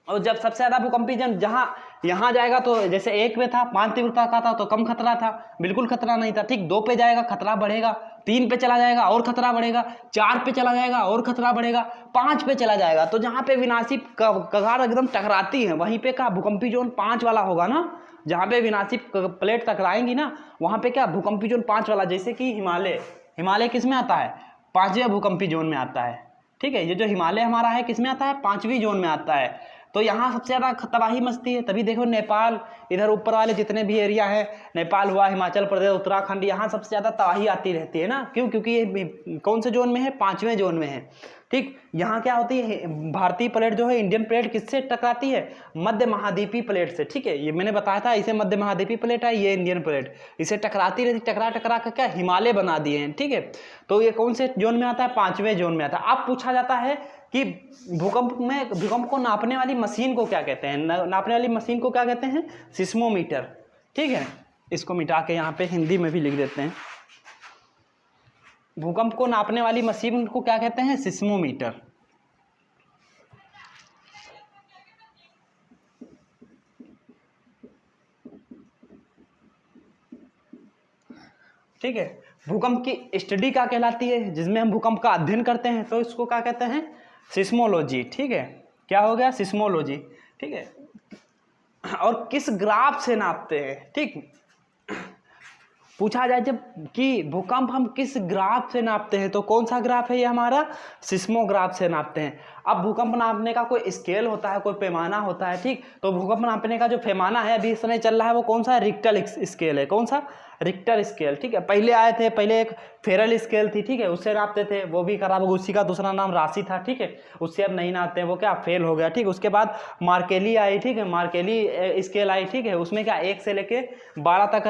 और जब सबसे ज्यादा भूकंपी जोन जहां यहां जाएगा, तो जैसे 1 पे था 5 तीव्रता का था तो कम खतरा था, बिल्कुल खतरा नहीं था, ठीक। 2 पे जाएगा खतरा बढ़ेगा, 3 पे चला जाएगा और खतरा बढ़ेगा, 4 पे चला जाएगा और खतरा बढ़ेगा, 5 पे चला जाएगा। तो जहां पे विनाशी कगार एकदम टकराती है वहीं पे क्या भूकंपी जोन 5 वाला होगा ना, जहां पे विनाशी प्लेट टकराएंगी ना वहां पे क्या भूकंपी जोन 5 वाला। जैसे कि हिमालय किस में आता है, 5वें भूकंपी जोन में आता है, ठीक है। ये जो हिमालय हमारा है किस में आता है, 5वीं जोन में आता है। तो यहाँ सबसे ज़्यादा तबाही मचती है। तभी देखो नेपाल, इधर ऊपर वाले जितने भी एरिया है, नेपाल हुआ, हिमाचल प्रदेश, उत्तराखंड, यहाँ सबसे ज़्यादा तबाही आती रहती है ना। क्यों? क्योंकि ये कौन से जोन में है, 5वें जोन में है, ठीक। यहाँ क्या होती है, भारतीय प्लेट जो है, इंडियन प्लेट किससे टकराती है, मध्य महाद्वीपीय प्लेट से, ठीक है। ये मैंने बताया था, इसे मध्य महाद्वीपीय प्लेट है, ये इंडियन प्लेट, इसे टकराती रहती, टकरा टकरा कर क्या हिमालय बना दिए हैं, ठीक है। तो ये कौन से जोन में आता है, 5वें जोन में आता है। अब पूछा जाता है कि भूकंप को नापने वाली मशीन को क्या कहते हैं, नापने वाली मशीन को क्या कहते हैं, सिस्मोमीटर, ठीक है। इसको मिटा के यहाँ पे हिंदी में भी लिख देते हैं, भूकंप को नापने वाली मशीन को क्या कहते हैं, सिस्मोमीटर। ठीक है। भूकंप की स्टडी क्या कहलाती है, जिसमें हम भूकंप का अध्ययन करते हैं, तो इसको क्या कहते हैं, सिस्मोलॉजी, ठीक है। क्या हो गया, सिस्मोलॉजी, ठीक है। और किस ग्राफ से नापते हैं, ठीक। पूछा जाए जब कि भूकंप हम किस ग्राफ से नापते हैं, तो कौन सा ग्राफ है ये हमारा, सिस्मोग्राफ से नापते हैं। अब भूकंप नापने का कोई स्केल होता है, कोई पैमाना होता है, ठीक। तो भूकंप नापने का जो पैमाना है अभी इस समय चल रहा है वो कौन सा है, रिक्टर स्केल है। कौन सा, रिक्टर स्केल, ठीक है। पहले आए थे, पहले एक फेरल स्केल थी, ठीक है, उससे नापते थे, वो भी खराब हो गया, उसी का दूसरा नाम राशि था, ठीक है, उससे अब नहीं नापते हैं, वो क्या फेल हो गया, ठीक। उसके बाद मार्केली आई, ठीक है, मार्केली स्केल आई, ठीक है, उसमें क्या 1 से लेके 12 तक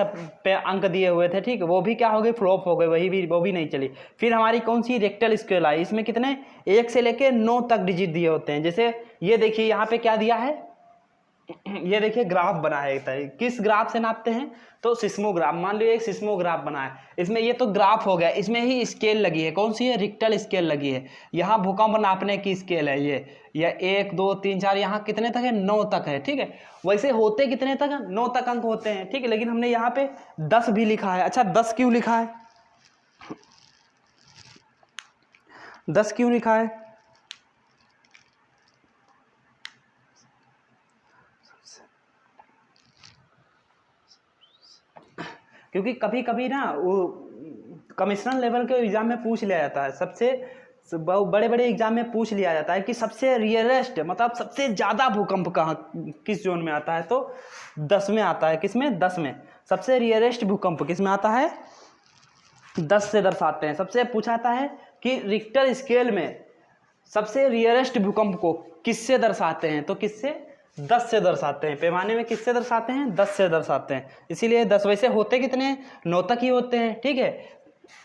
अंक दिए हुए थे, ठीक है, वो भी क्या हो गए, फ्लॉप हो गए, वो भी नहीं चली। फिर हमारी कौन सी, रेक्टल स्केल आई, इसमें कितने 1 से लेके 9 तक डिजिट दिए होते हैं। जैसे ये देखिए यहाँ पे क्या दिया है, ये देखिए ग्राफ बना है, किस ग्राफ से नापते हैं, तो सिस्मोग्राफ। मान लीजिए एक सिस्मोग्राफ बना है, इसमें ये तो ग्राफ हो गया, इसमें ही स्केल लगी है, कौन सी है, रिक्टर स्केल लगी है। यहाँ भूकंप नापने की स्केल है ये 1, 2, 3, 4, यहाँ कितने तक है, 9 तक है, ठीक है। वैसे होते कितने तक है, 9 तक अंक होते हैं, ठीक है, लेकिन हमने यहाँ पे 10 भी लिखा है। अच्छा 10 क्यों लिखा है, 10 क्यों लिखा है, क्योंकि कभी कभी ना वो कमिश्नर लेवल के एग्जाम में पूछ लिया जाता है, सबसे बड़े बड़े एग्जाम में पूछ लिया जाता है कि सबसे रियरेस्ट, मतलब सबसे ज़्यादा भूकंप कहाँ किस जोन में आता है, तो 10 में आता है। किस में, 10 में। सबसे रियरेस्ट भूकंप किस में आता है, 10 से दर्शाते हैं। सबसे पूछा जाता है कि रिक्टर स्केल में सबसे रियरेस्ट भूकंप को किससे दर्शाते हैं, तो किससे, 10 से दर्शाते हैं। पैमाने में किससे दर्शाते हैं, 10 से दर्शाते हैं, इसीलिए 10। वैसे होते कितने, 9 तक ही होते हैं, ठीक है।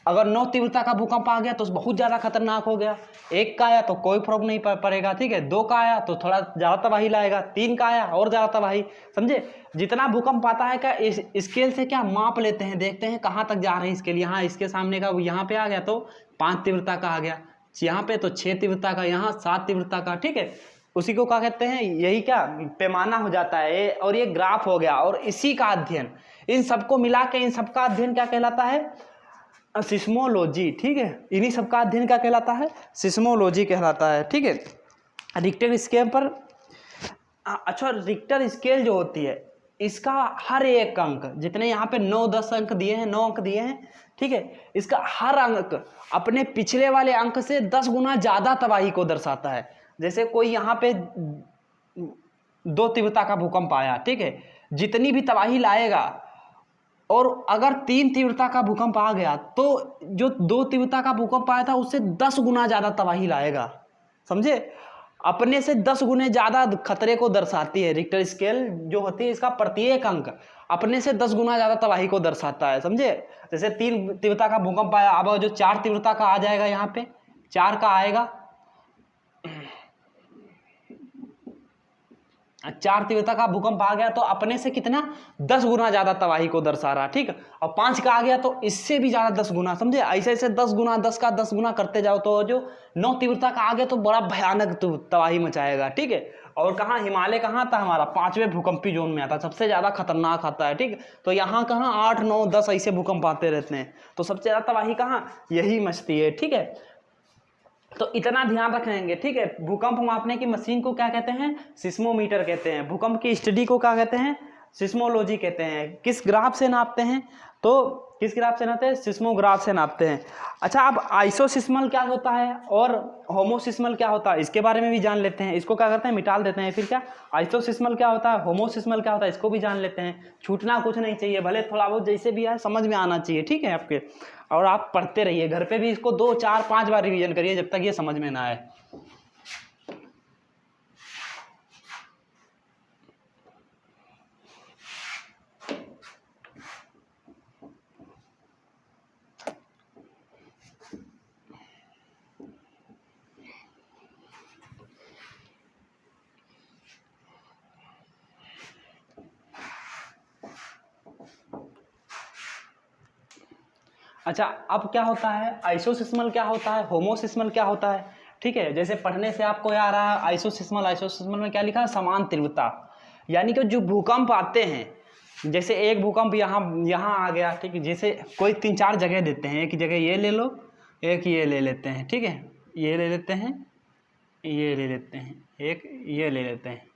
अगर 9 तीव्रता का भूकंप आ गया तो बहुत ज़्यादा खतरनाक हो गया, 1 का आया तो कोई प्रॉब्लम नहीं पड़ेगा, ठीक है, 2 का आया तो थोड़ा ज़्यादा तबाही लाएगा, 3 का आया और ज़्यादा तबाही, समझे। जितना भूकंप आता है क्या इस स्केल से क्या माप लेते हैं, देखते हैं कहाँ तक जा रहे हैं स्केल। यहाँ इसके सामने का यहाँ पे आ गया तो 5 तीव्रता का आ गया, यहाँ पे तो 6 तीव्रता का, यहाँ 7 तीव्रता का, ठीक है। उसी को क्या कहते हैं, यही क्या पैमाना हो जाता है, और ये ग्राफ हो गया। और इसी का अध्ययन, इन सबको मिला के इन सबका अध्ययन क्या कहलाता है, सिस्मोलॉजी, ठीक है, इन्हीं सबका अध्ययन क्या कहलाता है, सिस्मोलॉजी कहलाता है, ठीक है। रिक्टर स्केल पर अच्छा, रिक्टर स्केल जो होती है इसका हर एक अंक, जितने यहाँ पे 9-10 अंक दिए हैं, 9 अंक दिए हैं, ठीक है, इसका हर अंक अपने पिछले वाले अंक से 10 गुना ज़्यादा तबाही को दर्शाता है। जैसे कोई यहाँ पे 2 तीव्रता का भूकंप आया, ठीक है, जितनी भी तबाही लाएगा, और अगर 3 तीव्रता का भूकंप आ गया तो जो 2 तीव्रता का भूकंप आया था उससे 10 गुना ज़्यादा तबाही लाएगा, समझे, अपने से 10 गुने ज़्यादा खतरे को दर्शाती है। रिक्टर स्केल जो होती है इसका प्रत्येक अंक अपने से 10 गुना ज़्यादा तबाही को दर्शाता है, समझे। जैसे 3 तीव्रता का भूकंप आया, अब जो 4 तीव्रता का आ जाएगा, यहाँ पे 4 का आएगा, 4 तीव्रता का भूकंप आ गया तो अपने से कितना 10 गुना ज़्यादा तबाही को दर्शा रहा, ठीक है। और 5 का आ गया तो इससे भी ज़्यादा 10 गुना, समझे, ऐसे ऐसे 10 गुना, 10 का 10 गुना करते जाओ तो जो 9 तीव्रता का आ गया तो बड़ा भयानक तबाही मचाएगा, ठीक है। और कहाँ, हिमालय कहाँ आता हमारा 5वें भूकंपी जोन में आता है, सबसे ज़्यादा खतरनाक आता है, ठीक। तो यहाँ कहाँ 8, 9, 10 ऐसे भूकंप आते रहते हैं, तो सबसे ज़्यादा तबाही कहाँ, यही मचती है, ठीक है। तो इतना ध्यान रखेंगे, ठीक है। भूकंप मापने की मशीन को क्या कहते हैं, सिस्मोमीटर कहते हैं। भूकंप की स्टडी को क्या कहते हैं, सिस्मोलॉजी कहते हैं। किस ग्राफ से नापते हैं, तो किस ग्राफ से नापते हैं, सिस्मोग्राफ से नापते हैं। अच्छा, अब आइसोसिस्मल क्या होता है और होमोसिस्मल क्या होता है, इसके बारे में भी जान लेते हैं। इसको क्या करते हैं, मिटाल देते हैं, फिर क्या, आइसोसिस्मल क्या होता है, होमोसिस्मल क्या होता है, इसको भी जान लेते हैं। छूटना कुछ नहीं चाहिए, भले थोड़ा बहुत जैसे भी है समझ में आना चाहिए, ठीक है आपके। और आप पढ़ते रहिए, घर पे भी इसको 2, 4, 5 बार रिवीजन करिए जब तक ये समझ में ना आए। अच्छा, अब क्या होता है, आइसोसिस्मल क्या होता है, होमोसिस्मल क्या होता है, ठीक है। जैसे पढ़ने से आपको आ रहा है आइसोसिस्मल, आइसोसिस्मल में क्या लिखा है, समान तीव्रता, यानी कि जो भूकंप आते हैं, जैसे एक भूकंप यहाँ आ गया, ठीक है, जैसे कोई 3-4 जगह देते हैं, एक जगह ये ले लो, एक ये ले लेते हैं, ठीक है, ये ले लेते हैं, ये ले लेते हैं, एक ये ले लेते हैं,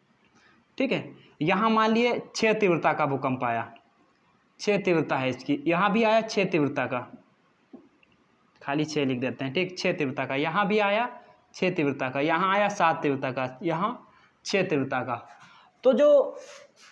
ठीक है। यहाँ मान लिए 6 तीव्रता का भूकंप आया, 6 तीव्रता है इसकी, यहाँ भी आया 6 तीव्रता का, खाली 6 लिख देते हैं, ठीक, 6 तीव्रता का, यहाँ भी आया 6 तीव्रता का, यहाँ आया 7 तीव्रता का, यहाँ 6 तीव्रता का। तो जो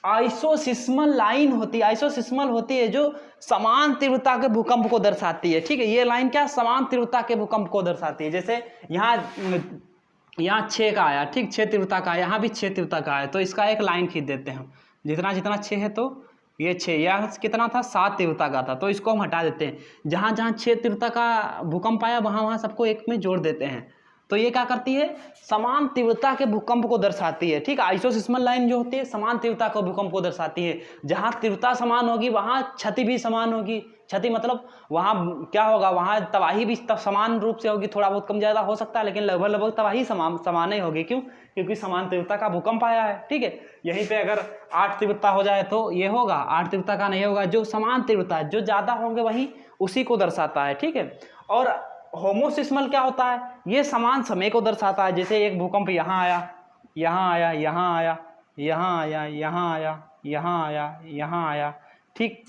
आइसोसिस्मल लाइन होती है, आइसोसिस्मल होती है जो समान तीव्रता के भूकंप को दर्शाती है, ठीक है। ये लाइन क्या, समान तीव्रता के भूकंप को दर्शाती है। जैसे यहाँ 6 का आया, ठीक, 6 तीव्रता का, यहाँ भी 6 तीव्रता का आया, तो इसका एक लाइन खींच देते हैं हम, जितना जितना 6 है तो ये 6, यह कितना था, 7 तीव्रता का था, तो इसको हम हटा देते हैं। जहाँ जहाँ 6 तीव्रता का भूकंप आया वहाँ वहाँ सबको एक में जोड़ देते हैं, तो ये क्या करती है, समान तीव्रता के भूकंप को दर्शाती है, ठीक। आइसोसिस्मल लाइन जो होती है समान तीव्रता के भूकंप को दर्शाती है। जहाँ तीव्रता समान होगी वहाँ क्षति भी समान होगी, क्षति मतलब वहाँ क्या होगा, वहाँ तबाही भी समान रूप से होगी, थोड़ा बहुत कम ज़्यादा हो सकता है लेकिन लगभग लगभग तबाही समान ही होगी। क्यों, क्योंकि समान तीव्रता का भूकंप आया है, ठीक है। यहीं पे अगर 8 तीव्रता हो जाए तो ये होगा, 8 तीव्रता का नहीं होगा, जो समान तीव्रता है, जो ज़्यादा होंगे वही उसी को दर्शाता है, ठीक है। और होमोसिस्मल क्या होता है, ये समान समय को दर्शाता है। जैसे एक भूकंप यहाँ आया, यहाँ आया, यहाँ आया, यहाँ आया, यहाँ आया, यहाँ आया, यहाँ आया, ठीक,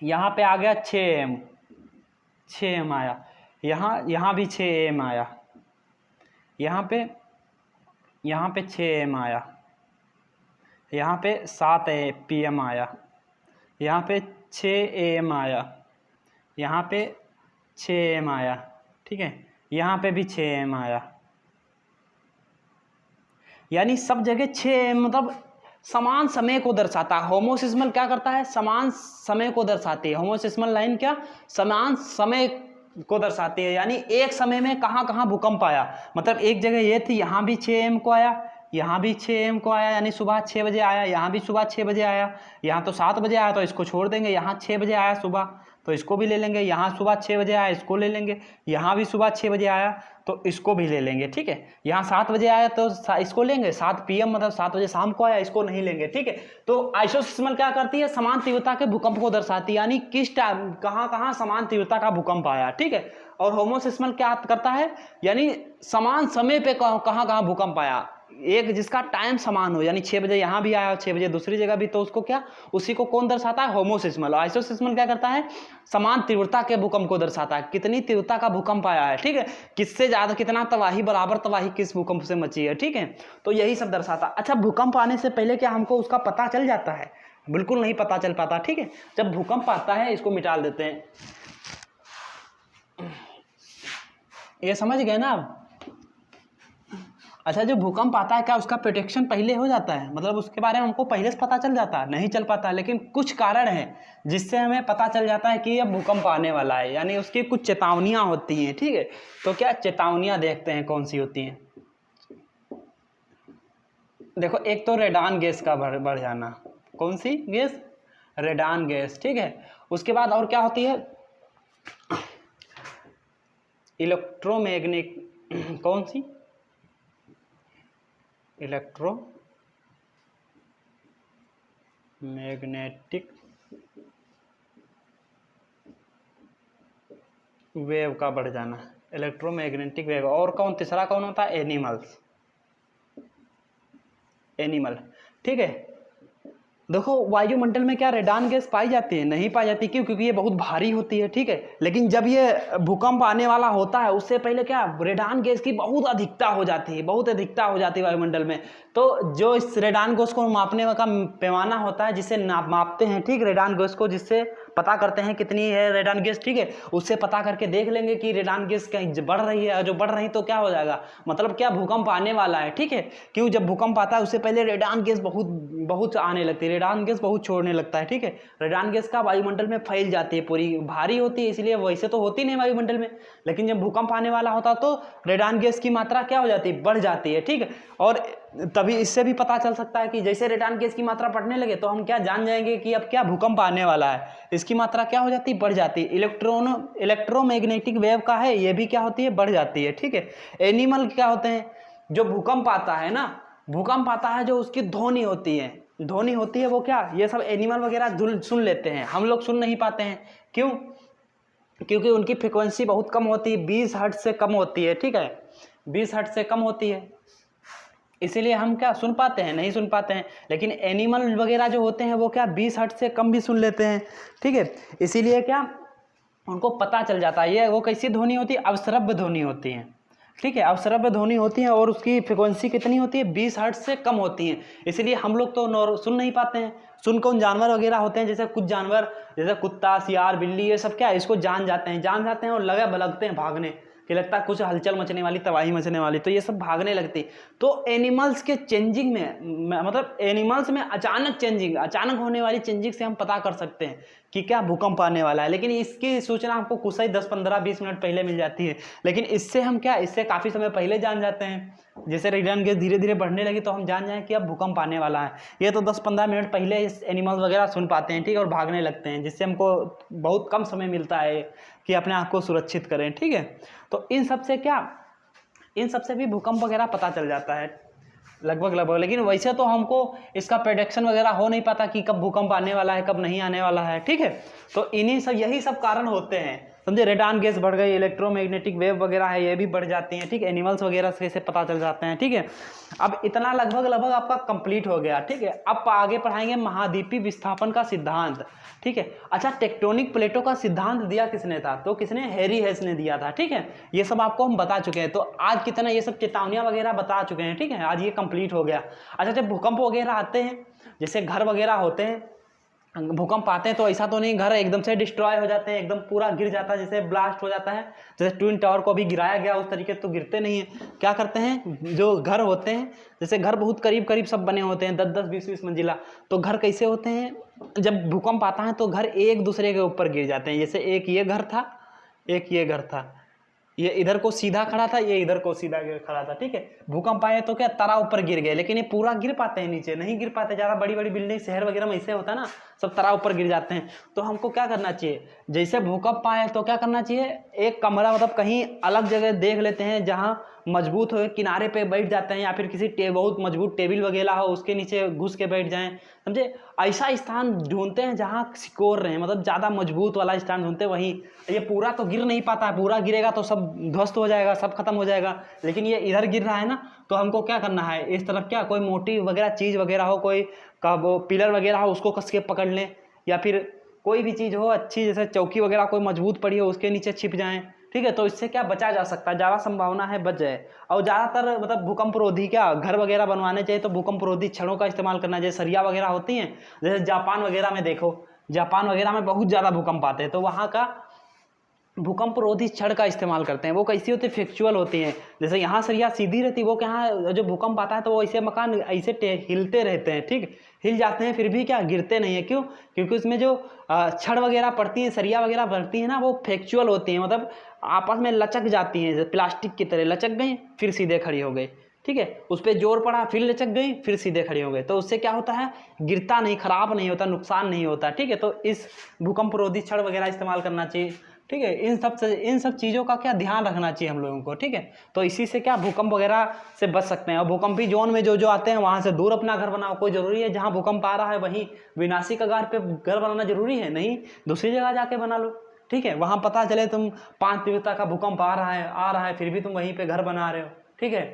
यहाँ पे आ गया 6m आया, यहाँ भी 6m आया, यहाँ पे 6m आया, यहाँ पे 7pm आया, यहाँ पे 6am आया, यहाँ पे 6am आया, ठीक है, यहाँ पे भी 6am आया, यानी सब जगह 6am मतलब समान समय को दर्शाता है। होमोसिस्मल क्या करता है, समान समय को दर्शाती है। होमोसिस्मल लाइन क्या, समान समय को दर्शाती है, यानी एक समय में कहाँ कहाँ भूकंप आया, मतलब एक जगह ये थी, यहाँ भी 6am को आया, यहाँ भी 6am को आया, यानी सुबह 6 बजे आया, यहाँ भी सुबह 6 बजे आया, यहाँ तो 7 बजे आया तो इसको छोड़ देंगे, यहाँ 6 बजे आया सुबह, तो इसको भी ले लेंगे। यहाँ सुबह 6 बजे आया, इसको ले लेंगे। यहाँ भी सुबह 6 बजे आया तो इसको भी ले लेंगे, ठीक है। यहाँ 7 बजे आया तो इसको लेंगे। 7 PM मतलब 7 बजे शाम को आया, इसको नहीं लेंगे, ठीक है। तो आइसोसिस्मल क्या करती है, समान तीव्रता के भूकंप को दर्शाती है, यानी किस टाइम कहाँ कहाँ समान तीव्रता का भूकंप आया, ठीक है। और होमोसिस्मल क्या करता है, यानी समान समय पे कहाँ कहाँ भूकंप आया, एक जिसका टाइम समान हो, यानी 6 बजे यहाँ भी आया और 6 बजे दूसरी जगह भी, तो उसको क्या, उसी को कौन दर्शाता है, होमोसिस्मल। आइसोसिस्मल क्या करता है, समान तीव्रता के भूकंप को दर्शाता है, कितनी तीव्रता का भूकंप आया है, ठीक है, किससे ज्यादा, कितना तबाही, बराबर तबाही किस भूकंप से मची है, ठीक है। तो यही सब दर्शाता। अच्छा, भूकंप आने से पहले क्या हमको उसका पता चल जाता है, बिल्कुल नहीं पता चल पाता, ठीक है। जब भूकंप आता है, इसको मिटा देते हैं, ये समझ गए ना आप। अच्छा, जो भूकंप आता है क्या उसका प्रोटेक्शन पहले हो जाता है, मतलब उसके बारे में हमको पहले से पता चल जाता है, नहीं चल पाता, लेकिन कुछ कारण है जिससे हमें पता चल जाता है कि अब भूकंप आने वाला है, यानी उसकी कुछ चेतावनियां होती हैं, ठीक है। तो क्या चेतावनियां देखते हैं कौन सी होती हैं। देखो, एक तो रेडान गैस का बढ़ जाना, कौन सी गैस, रेडान गैस, ठीक है। उसके बाद और क्या होती है, इलेक्ट्रोमैग्नेटिक, कौन सी, इलेक्ट्रोमैग्नेटिक वेव का बढ़ जाना, इलेक्ट्रोमैग्नेटिक वेव। और कौन, तीसरा कौन होता है, एनिमल, ठीक है। देखो, वायुमंडल में क्या रेडान गैस पाई जाती है, नहीं पाई जाती, क्यों, क्योंकि ये बहुत भारी होती है, ठीक है। लेकिन जब ये भूकंप आने वाला होता है उससे पहले क्या, रेडान गैस की बहुत अधिकता हो जाती है, बहुत अधिकता हो जाती है वायुमंडल में। तो जो इस रेडान गैस को मापने का पैमाना होता है, जिससे मापते हैं, ठीक, रेडान गैस को, जिससे पता करते हैं कितनी है रेडान गैस, ठीक है। उससे पता करके देख लेंगे कि रेडान गैस कहीं बढ़ रही है, जो बढ़ रही तो क्या हो जाएगा, मतलब क्या, भूकंप आने वाला है, ठीक है। क्यों, जब भूकंप आता है उससे पहले रेडान गैस बहुत आने लगती है, रेडान गैस बहुत छोड़ने लगता है, ठीक है। रेडान गैस का वायुमंडल में फैल जाती है, पूरी भारी होती है, इसलिए वैसे तो होती नहीं वायुमंडल में, लेकिन जब भूकंप आने वाला होता तो रेडान गैस की मात्रा क्या हो जाती है, बढ़ जाती है, ठीक है। और तभी इससे भी पता चल सकता है कि जैसे रेडान गैस की मात्रा बढ़ने लगे तो हम क्या जान जाएंगे कि अब क्या भूकंप आने वाला है, इसकी मात्रा क्या हो जाती है, बढ़ जाती है। इलेक्ट्रोमैग्नेटिक वेव का है, ये भी क्या होती है, बढ़ जाती है, ठीक है। एनिमल क्या होते हैं, जो भूकंप आता है ना, भूकंप आता है, जो उसकी ध्वनि होती है, वो क्या, ये सब एनिमल वगैरह सुन लेते हैं, हम लोग सुन नहीं पाते हैं, क्यों, क्योंकि उनकी फ्रिक्वेंसी बहुत कम होती है, 20 हर्ट्ज से कम होती है, ठीक है, 20 हर्ट्ज से कम होती है, इसीलिए हम क्या सुन पाते हैं, नहीं सुन पाते हैं। लेकिन एनिमल वगैरह जो होते हैं वो क्या 20 हर्ट्ज से कम भी सुन लेते हैं, ठीक है। इसीलिए क्या उनको पता चल जाता है। ये वो कैसी ध्वनि होती है, अवश्रव्य ध्वनि होती है, ठीक है, अवश्रव्य ध्वनि होती है, और उसकी फ्रिक्वेंसी कितनी होती है, 20 हर्ट्ज से कम होती है। इसीलिए हम लोग तो सुन नहीं पाते हैं। सुन कौन, जानवर वगैरह होते हैं, जैसे कुछ जानवर, जैसे कुत्ता, सियार, बिल्ली, ये सब क्या इसको जान जाते हैं और लगते हैं भागने, कि लगता है कुछ हलचल मचने वाली, तबाही मचने वाली, तो ये सब भागने लगती। तो एनिमल्स के चेंजिंग में, मतलब एनिमल्स में अचानक होने वाली चेंजिंग से हम पता कर सकते हैं कि क्या भूकंप आने वाला है। लेकिन इसकी सूचना हमको कुछ ही 10, 15, 20 मिनट पहले मिल जाती है। लेकिन इससे हम क्या, इससे काफ़ी समय पहले जान जाते हैं। जैसे रेडियन गैस धीरे धीरे बढ़ने लगी तो हम जान जाएं कि अब भूकंप आने वाला है। ये तो 10-15 मिनट पहले इस एनिमल्स वगैरह सुन पाते हैं, ठीक है, और भागने लगते हैं, जिससे हमको बहुत कम समय मिलता है कि अपने आप को सुरक्षित करें, ठीक है। तो इन सब से भी भूकंप वगैरह पता चल जाता है लगभग। लेकिन वैसे तो हमको इसका प्रेडिक्शन वगैरह हो नहीं पाता कि कब भूकंप आने वाला है, कब नहीं आने वाला है, ठीक है। तो यही सब कारण होते हैं, समझे। रेडान गैस बढ़ गई, इलेक्ट्रोमैग्नेटिक वेव वगैरह है, ये भी बढ़ जाती हैं, ठीक है। एनिमल्स वगैरह से पता चल जाते हैं, ठीक है। अब इतना लगभग आपका कंप्लीट हो गया, ठीक है। अब आगे पढ़ाएंगे महाद्वीपीय विस्थापन का सिद्धांत, ठीक है। अच्छा, टेक्टोनिक प्लेटों का सिद्धांत दिया किसने था, तो किसने, हैरी हेस ने दिया था, ठीक है। ये सब आपको हम बता चुके हैं। तो आज कितना ये सब चेतावनियां वगैरह बता चुके हैं, ठीक है। आज ये कंप्लीट हो गया। अच्छा, जब भूकंप वगैरह आते हैं, जैसे घर वगैरह होते हैं, भूकंप आते हैं तो ऐसा तो नहीं घर एकदम से डिस्ट्रॉय हो जाते हैं, एकदम पूरा गिर जाता है, जैसे ब्लास्ट हो जाता है, जैसे ट्विन टावर को अभी गिराया गया उस तरीके तो गिरते नहीं है। क्या करते हैं, जो घर होते हैं, जैसे घर बहुत करीब सब बने होते हैं, 10-10, 20-20 मंजिला, तो घर कैसे होते हैं, जब भूकंप आता है तो घर एक दूसरे के ऊपर गिर जाते हैं। जैसे एक ये घर था, एक ये घर था, ये इधर को सीधा खड़ा था, ये इधर को सीधा खड़ा था, ठीक है। भूकंप आए तो क्या तरा ऊपर गिर गए, लेकिन ये पूरा गिर पाते हैं नीचे नहीं गिर पाते। ज़्यादा बड़ी बड़ी बिल्डिंग शहर वगैरह में ऐसे होता है ना, सब तरा ऊपर गिर जाते हैं। तो हमको क्या करना चाहिए, जैसे भूकंप आए तो क्या करना चाहिए, एक कमरा मतलब कहीं अलग जगह देख लेते हैं जहाँ मजबूत हो, किनारे पे बैठ जाते हैं, या फिर किसी बहुत मजबूत टेबल वगैरह हो उसके नीचे घुस के बैठ जाएं, समझे। ऐसा स्थान ढूंढते हैं जहाँ सिकोर रहे, मतलब ज़्यादा मजबूत वाला स्थान ढूंढते हैं वहीं। ये पूरा तो गिर नहीं पाता है, पूरा गिरेगा तो सब ध्वस्त हो जाएगा, सब खत्म हो जाएगा। लेकिन ये इधर गिर रहा है ना, तो हमको क्या करना है, इस तरफ क्या कोई मोटी वगैरह चीज़ वगैरह हो, कोई का वो पिलर वगैरह हो उसको कस के पकड़ लें, या फिर कोई भी चीज़ हो अच्छी, जैसे चौकी वगैरह कोई मजबूत पड़ी हो उसके नीचे छिप जाएं, ठीक है। तो इससे क्या बचा जा सकता है, ज़्यादा संभावना है बच जाए। और ज़्यादातर मतलब भूकंप रोधी क्या घर वगैरह बनवाने चाहिए तो भूकंप रोधी छड़ों का इस्तेमाल करना चाहिए, सरिया वगैरह होती हैं। जैसे जापान वगैरह में देखो, जापान वगैरह में बहुत ज़्यादा भूकंप आते हैं तो वहाँ का भूकंप रोधी छड़ का इस्तेमाल करते हैं। वो कैसी होती है, फ्लेक्चुअल होती हैं। जैसे यहाँ सरिया सीधी रहती है, वो क्या जो भूकंप आता है तो वो ऐसे मकान ऐसे हिलते रहते हैं, ठीक, हिल जाते हैं फिर भी क्या गिरते नहीं है। क्यों, क्योंकि उसमें जो छड़ वगैरह पड़ती है, सरिया वगैरह पड़ती है ना, वो फ्लेक्चुअल होती हैं, मतलब आपस में लचक जाती हैं, जैसे प्लास्टिक की तरह लचक गई फिर सीधे खड़ी हो गई, ठीक है। उस पर जोर पड़ा फिर लचक गई फिर सीधे खड़ी हो गई, तो उससे क्या होता है, गिरता नहीं, खराब नहीं होता, नुकसान नहीं होता, ठीक है। तो इस भूकंप रोधी छड़ वगैरह इस्तेमाल करना चाहिए, ठीक है। इन सब चीज़ों का क्या ध्यान रखना चाहिए हम लोगों को, ठीक है। तो इसी से क्या भूकंप वगैरह से बच सकते हैं। और भूकंपी जोन में जो जो आते हैं वहाँ से दूर अपना घर बनाओ। कोई ज़रूरी है जहाँ भूकंप आ रहा है वहीं विनाशी कगार पे घर बनाना जरूरी है, नहीं, दूसरी जगह जाके बना लो, ठीक है। वहाँ पता चले तुम 5 तीव्रता का भूकंप आ रहा है फिर भी तुम वहीं पर घर बना रहे हो, ठीक है।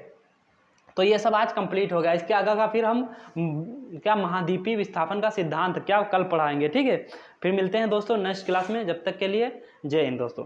तो ये सब आज कंप्लीट हो गया। इसके आगे का फिर हम क्या महाद्वीपीय विस्थापन का सिद्धांत क्या कल पढ़ाएंगे, ठीक है। फिर मिलते हैं दोस्तों नेक्स्ट क्लास में, जब तक के लिए जय हिंद दोस्तों।